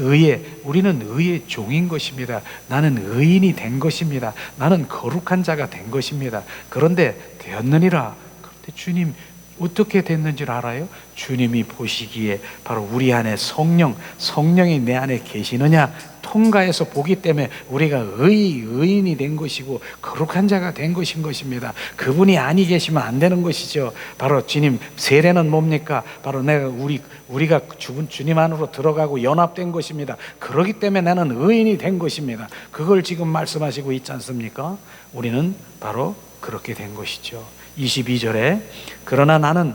우리는 의의 종인 것입니다. 나는 의인이 된 것입니다. 나는 거룩한 자가 된 것입니다. 그런데 되었느니라. 그런데 주님 어떻게 됐는지를 알아요? 주님이 보시기에 바로 우리 안에 성령이 내 안에 계시느냐 통과해서 보기 때문에 우리가 의인이 된 것이고 거룩한 자가 된 것인 것입니다. 그분이 아니 계시면 안 되는 것이죠. 바로 주님 세례는 뭡니까? 바로 우리가 죽은 주님 안으로 들어가고 연합된 것입니다. 그렇기 때문에 나는 의인이 된 것입니다. 그걸 지금 말씀하시고 있지 않습니까? 우리는 바로 그렇게 된 것이죠. 22절에 그러나 나는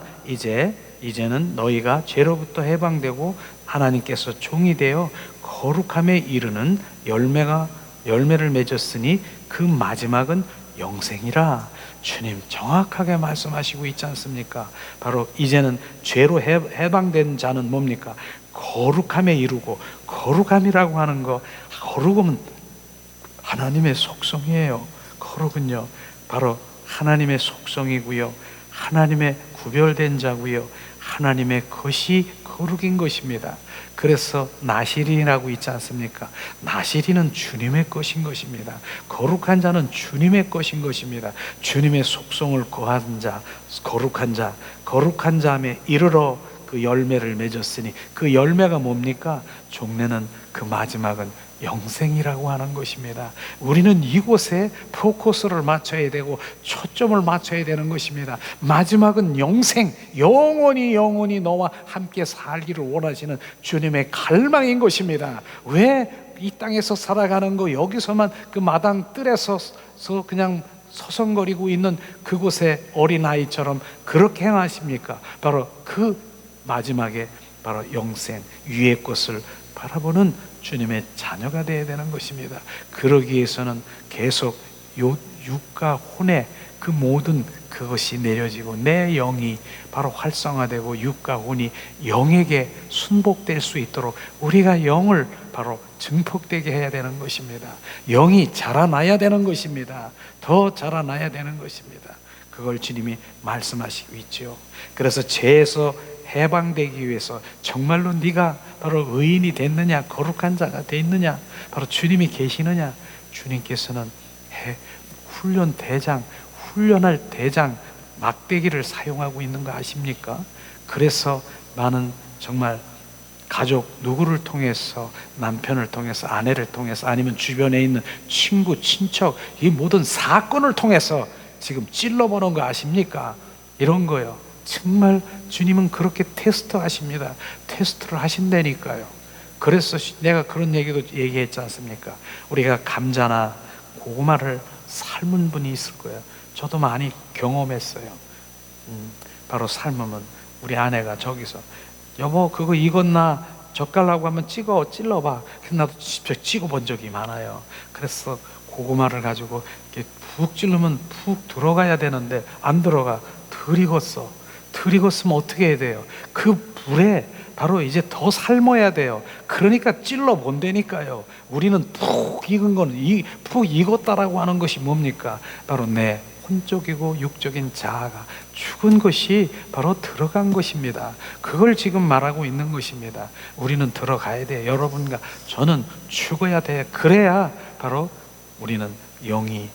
이제는 너희가 죄로부터 해방되고 하나님께서 종이 되어 거룩함에 이르는 열매를 맺었으니 그 마지막은 영생이라. 주님 정확하게 말씀하시고 있지 않습니까? 바로 이제는 죄로 해방된 자는 뭡니까? 거룩함에 이르고, 거룩함이라고 하는 거, 거룩은 하나님의 속성이에요. 거룩은요 바로 하나님의 속성이고요, 하나님의 구별된 자고요, 하나님의 것이 거룩인 것입니다. 그래서 나시린이라고 있지 않습니까? 나시린은 주님의 것인 것입니다. 거룩한 자는 주님의 것인 것입니다. 주님의 속성을 거한 자, 거룩한 자에 이르러 그 열매를 맺었으니 그 열매가 뭡니까? 종래는 그 마지막은 영생이라고 하는 것입니다. 우리는 이곳에 포커스를 맞춰야 되고 초점을 맞춰야 되는 것입니다. 마지막은 영생, 영원히 너와 함께 살기를 원하시는 주님의 갈망인 것입니다. 왜 이 땅에서 살아가는 거 여기서만 그 마당 뜰에서 그냥 서성거리고 있는 그곳의 어린아이처럼 그렇게 행하십니까? 바로 그 마지막에 바로 영생, 위의 것을 바라보는 주님의 자녀가 되어야 되는 것입니다. 그러기 위해서는 계속 육과 혼의 그 모든 그것이 내려지고 내 영이 바로 활성화되고 육과 혼이 영에게 순복될 수 있도록 우리가 영을 바로 증폭되게 해야 되는 것입니다. 영이 자라나야 되는 것입니다. 더 자라나야 되는 것입니다. 그걸 주님이 말씀하시고 있죠. 그래서 죄에서 해방되기 위해서 정말로 네가 바로 의인이 됐느냐, 거룩한 자가 됐느냐, 바로 주님이 계시느냐. 주님께서는 훈련할 대장 막대기를 사용하고 있는 거 아십니까? 그래서 나는 정말 가족 누구를 통해서, 남편을 통해서, 아내를 통해서, 아니면 주변에 있는 친구, 친척, 이 모든 사건을 통해서 지금 찔러보는 거 아십니까? 이런 거요. 정말 주님은 그렇게 테스트하십니다. 테스트를 하신다니까요. 그래서 내가 그런 얘기도 얘기했지 않습니까? 우리가 감자나 고구마를 삶은 분이 있을 거예요. 저도 많이 경험했어요. 바로 삶으면 우리 아내가 저기서 여보 그거 익었나 젓갈하고 한번 찔러봐. 나도 직접 찍어본 적이 많아요. 그래서 고구마를 가지고 이렇게 푹 찌르면 푹 들어가야 되는데 안 들어가. 덜 익었으면 어떻게 해야 돼요? 그 불에 바로 이제 더 삶아야 돼요. 그러니까 찔러 본다니까요. 우리는 푹 익은 거는 푹 익었다라고 하는 것이 뭡니까? 바로 내 혼적이고 육적인 자아가 죽은 것이 바로 들어간 것입니다. 그걸 지금 말하고 있는 것입니다. 우리는 들어가야 돼요. 여러분과 저는 죽어야 돼요. 그래야 바로 우리는 영이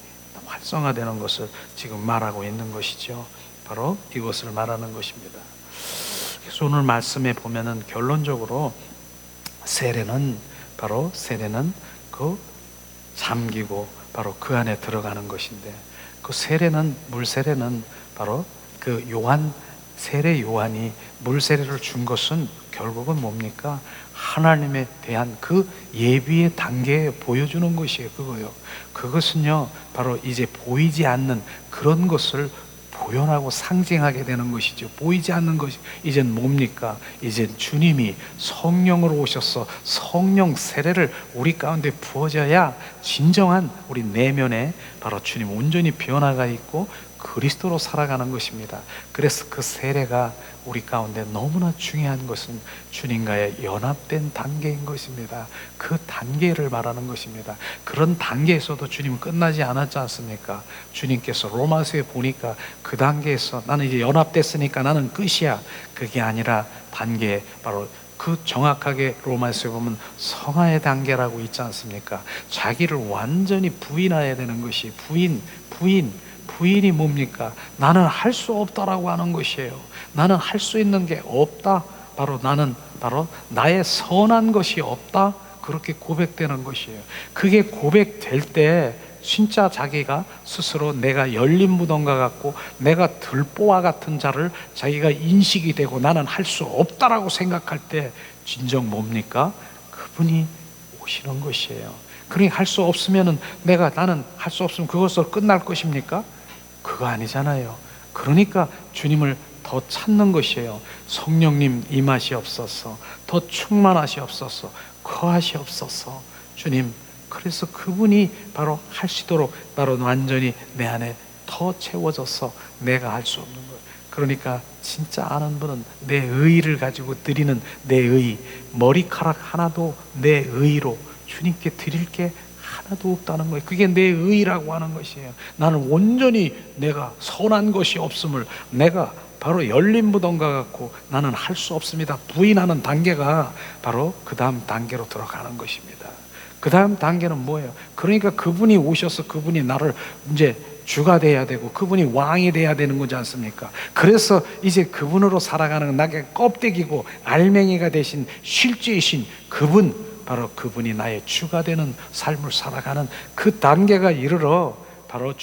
활성화되는 것을 지금 말하고 있는 것이죠. 바로 이것을 말하는 것입니다. 그래서 오늘 말씀에 보면은 결론적으로 세례는 그 잠기고 바로 그 안에 들어가는 것인데, 그 물 세례는 바로 그 세례 요한이 물 세례를 준 것은 결국은 뭡니까? 하나님에 대한 그 예비의 단계에 보여주는 것이에요. 그것은요 바로 이제 보이지 않는 그런 것을 표현하고 상징하게 되는 것이죠. 보이지 않는 것이 이젠 뭡니까? 이젠 주님이 성령으로 오셔서 성령 세례를 우리 가운데 부어져야 진정한 우리 내면에 바로 주님 온전히 변화가 있고 그리스도로 살아가는 것입니다. 그래서 그 세례가 우리 가운데 너무나 중요한 것은 주님과의 연합된 단계인 것입니다. 그 단계를 말하는 것입니다. 그런 단계에서도 주님은 끝나지 않았지 않습니까? 주님께서 로마서에 보니까 그 단계에서 나는 이제 연합됐으니까 나는 끝이야. 그게 아니라 단계, 바로 그 정확하게 로마서에 보면 성화의 단계라고 있지 않습니까? 자기를 완전히 부인해야 되는 것이 부인이 뭡니까? 나는 할 수 없다라고 하는 것이에요. 나는 할 수 있는 게 없다. 나는 나의 선한 것이 없다. 그렇게 고백되는 것이에요. 그게 고백될 때 진짜 자기가 스스로 내가 열린 무덤과 같고 내가 들보와 같은 자를 자기가 인식이 되고 나는 할 수 없다라고 생각할 때 진정 뭡니까? 그분이 오시는 것이에요. 그러니 할 수 없으면은 나는 할 수 없으면 그것으로 끝날 것입니까? 그거 아니잖아요. 그러니까 주님을 더 찾는 것이에요. 성령님 임하시옵소서, 더 충만하시옵소서, 거하시옵소서. 주님, 그래서 그분이 바로 하시도록 바로 완전히 내 안에 더 채워져서 내가 할 수 없는 거예요. 그러니까 진짜 아는 분은 내 의를 가지고 드리는 내 의, 머리카락 하나도 내 의로 주님께 드릴 게 하나도 없다는 거예요. 그게 내 의라고 하는 것이에요. 나는 온전히 내가 선한 것이 없음을 내가 바로 열린 무덤과 같고 나는 할 수 없습니다. 부인하는 단계가 바로 그 다음 단계로 들어가는 것입니다. 그 다음 단계는 뭐예요? 그러니까 그분이 오셔서 그분이 나를 이제 주가 돼야 되고 그분이 왕이 돼야 되는 거지 않습니까? 그래서 이제 그분으로 살아가는 나의 껍데기고 알맹이가 되신 실제이신 그분, 바로 그분이 나의 주가 되는 삶을 살아가는 그 단계가 이르러 바로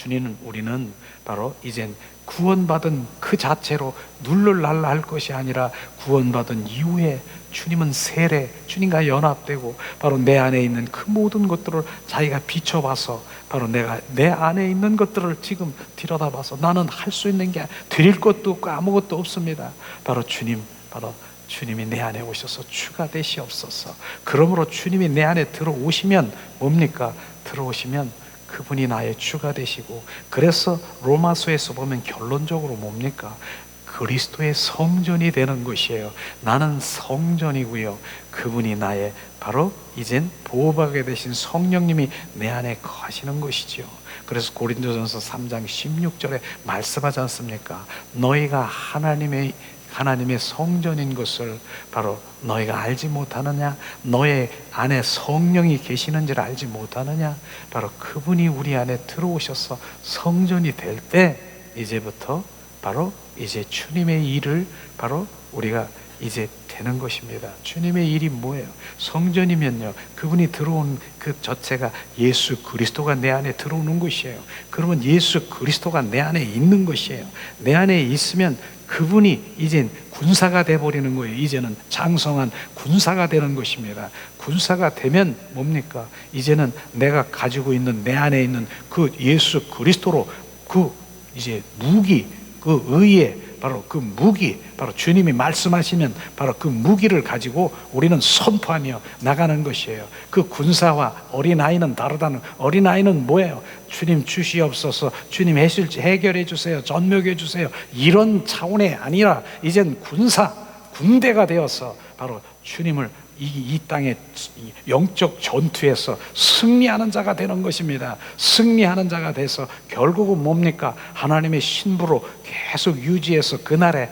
우리는 바로 이젠 구원받은 그 자체로 눌러날라 할 것이 아니라 구원받은 이후에 주님은 세례, 주님과 연합되고 바로 내 안에 있는 그 모든 것들을 자기가 비춰봐서 바로 내가 내 안에 있는 것들을 지금 들여다봐서 나는 할 수 있는 게 드릴 것도 없고 아무것도 없습니다. 바로 주님이 내 안에 오셔서 주가 되시옵소서. 그러므로 주님이 내 안에 들어오시면 뭡니까? 들어오시면 그분이 나의 주가 되시고, 그래서 로마서에서 보면 결론적으로 뭡니까? 그리스도의 성전이 되는 것이에요. 나는 성전이고요. 그분이 나의 바로 이젠 보호받게 되신 성령님이 내 안에 거하시는 것이지요. 그래서 고린도전서 3장 16절에 말씀하지 않습니까? 너희가 하나님의 성전인 것을 바로 너희가 알지 못하느냐? 너의 안에 성령이 계시는지를 알지 못하느냐? 바로 그분이 우리 안에 들어오셔서 성전이 될 때 이제부터 바로 이제 주님의 일을 바로 우리가 이제 되는 것입니다. 주님의 일이 뭐예요? 성전이면요, 그분이 들어온 그 자체가 예수 그리스도가 내 안에 들어오는 것이에요. 그러면 예수 그리스도가 내 안에 있는 것이에요. 내 안에 있으면 그분이 이젠 군사가 돼버리는 거예요. 이제는 장성한 군사가 되는 것입니다. 군사가 되면 뭡니까? 이제는 내가 가지고 있는 내 안에 있는 그 예수 그리스도로 그 이제 무기, 그 의의 바로 그 무기, 바로 주님이 말씀하시면 바로 그 무기를 가지고 우리는 선포하며 나가는 것이에요. 그 군사와 어린아이는 다르다는, 어린아이는 뭐예요? 주님 주시옵소서, 주님 해결해 주세요, 전묘해 주세요, 이런 차원이 아니라 이젠 군대가 되어서 바로 주님을 이 땅의 영적 전투에서 승리하는 자가 되는 것입니다. 승리하는 자가 돼서 결국은 뭡니까? 하나님의 신부로 계속 유지해서 그날에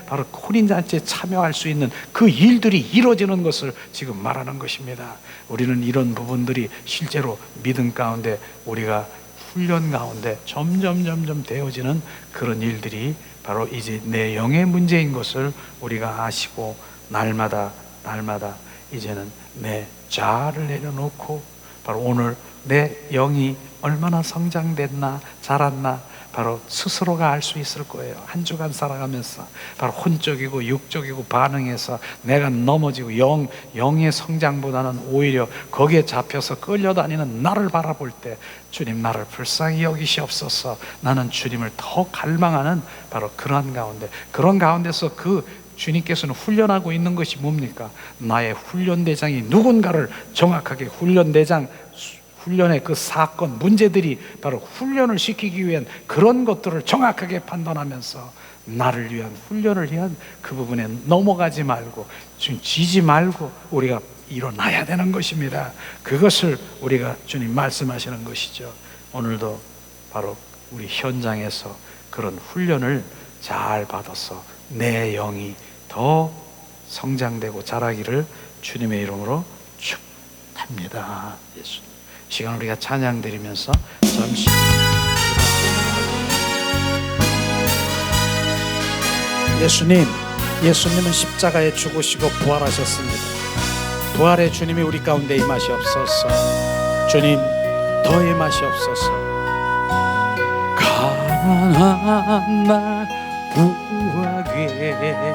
바로 혼인잔치에 참여할 수 있는 그 일들이 이루어지는 것을 지금 말하는 것입니다. 우리는 이런 부분들이 실제로 믿음 가운데 우리가 훈련 가운데 점점 되어지는 그런 일들이 바로 이제 내 영의 문제인 것을 우리가 아시고 날마다 이제는 내 자아를 내려놓고 바로 오늘 내 영이 얼마나 성장됐나, 자랐나, 바로 스스로가 알 수 있을 거예요. 한 주간 살아가면서 바로 혼적이고 육적이고 반응해서 내가 넘어지고 영의 성장보다는 오히려 거기에 잡혀서 끌려다니는 나를 바라볼 때 주님 나를 불쌍히 여기시옵소서. 나는 주님을 더 갈망하는 바로 그런 가운데서 그 주님께서는 훈련하고 있는 것이 뭡니까? 나의 훈련대장이 누군가를 정확하게 훈련의 그 사건, 문제들이 바로 훈련을 시키기 위한 그런 것들을 정확하게 판단하면서 나를 위한 훈련을 위한 그 부분에 넘어가지 말고 지금 지지 말고 우리가 일어나야 되는 것입니다. 그것을 우리가 주님 말씀하시는 것이죠. 오늘도 바로 우리 현장에서 그런 훈련을 잘 받아서 내 영이 더 성장되고 자라기를 주님의 이름으로 축복합니다. 예수님. 시간 우리가 찬양 드리면서 잠시 예수님은 십자가에 죽으시고 부활하셨습니다. 부활의 주님이 우리 가운데 임하시옵소서. 주님 더 임하시옵소서. 가난한 나 구하게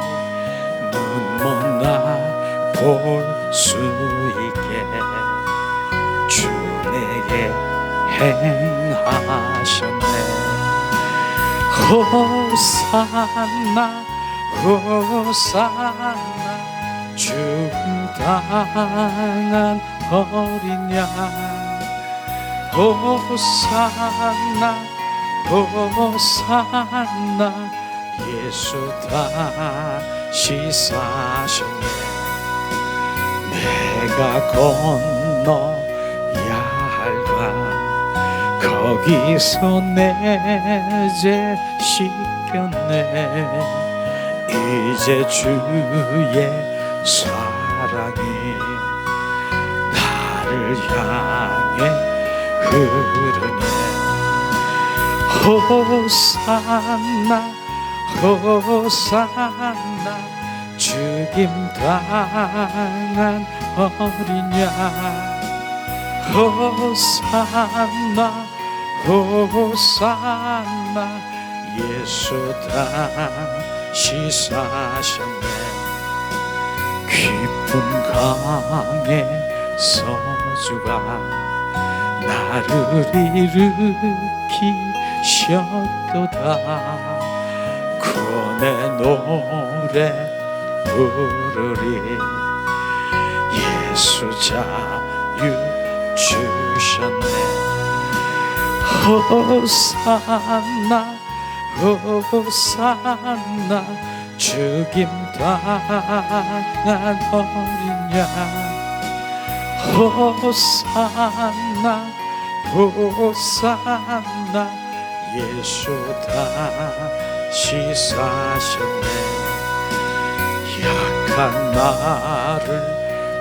눈먼 나 볼 수 있게 주 내게 행하셨네. 호산나 호산나 죽음 당한 어린 양. 호산나 호산나 예수 다시 사셨네. 내가 건너야 할까 거기서 내 죄 씻겼네. 이제 주의 사랑이 나를 향해 흐르네. 호산나 호산나 죽임 당한 어린 양. 호산나 호산나 예수 다시 사셨네. 깊은 강에 서주가 나를 일으키셨도다. 구원의 노래 부르리. 예수 자유 주셨네. 호산나 호산나 죽임 당한 어린 양. 호산나 호산나 예수 다시 사셨네. 약한 나를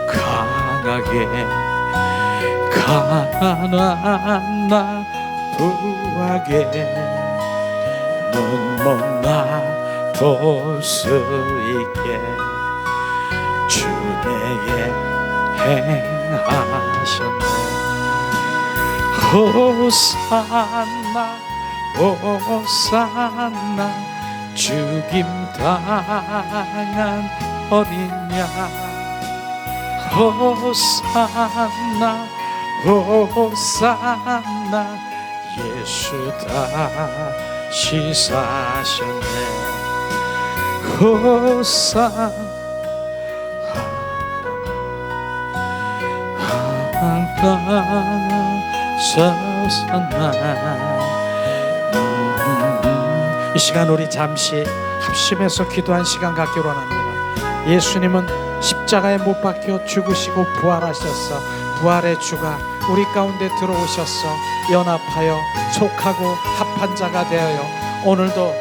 강하게 가난한 나 부하게 눈먼 나 볼 수 있게 주 내게 행하셨네. 호산나 호산나 죽임 당한 어린 양. 호산나 호산나 예수 다시 사셨네. 호산나 이 시간 우리 잠시 합심해서 기도한 시간 갖기로 합니다. 예수님은 십자가에 못 박혀 죽으시고 부활하셨어. 부활의 주가 우리 가운데 들어오셔서 연합하여 속하고 합한 자가 되어요. 오늘도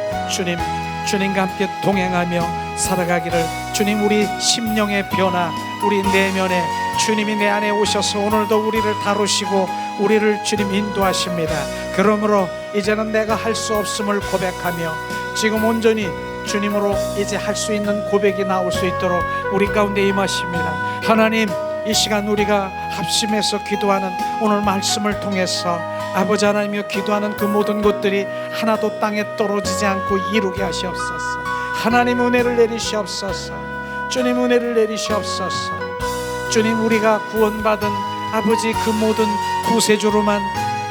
주님과 함께 동행하며 살아가기를 주님 우리 심령의 변화, 우리 내면에 주님이 내 안에 오셔서 오늘도 우리를 다루시고 우리를 주님 인도하십니다. 그러므로 이제는 내가 할 수 없음을 고백하며 지금 온전히 주님으로 이제 할 수 있는 고백이 나올 수 있도록 우리 가운데 임하십니다. 하나님 이 시간 우리가 합심해서 기도하는 오늘 말씀을 통해서 아버지 하나님이여 기도하는 그 모든 것들이 하나도 땅에 떨어지지 않고 이루게 하시옵소서. 하나님 은혜를 내리시옵소서. 주님 은혜를 내리시옵소서. 주님 우리가 구원받은 아버지 그 모든 구세주로만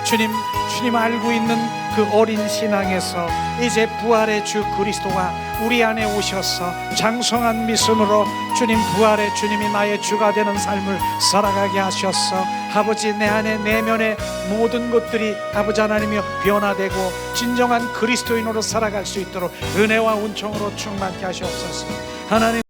주님 알고 있는 그 어린 신앙에서 이제 부활의 주 그리스도가 우리 안에 오셔서 장성한 믿음으로 주님 부활의 주님이 나의 주가 되는 삶을 살아가게 하셔서 아버지 내 안에 내면의 모든 것들이 아버지 하나님이여 변화되고 진정한 그리스도인으로 살아갈 수 있도록 은혜와 은총으로 충만케 하시옵소서. 하나님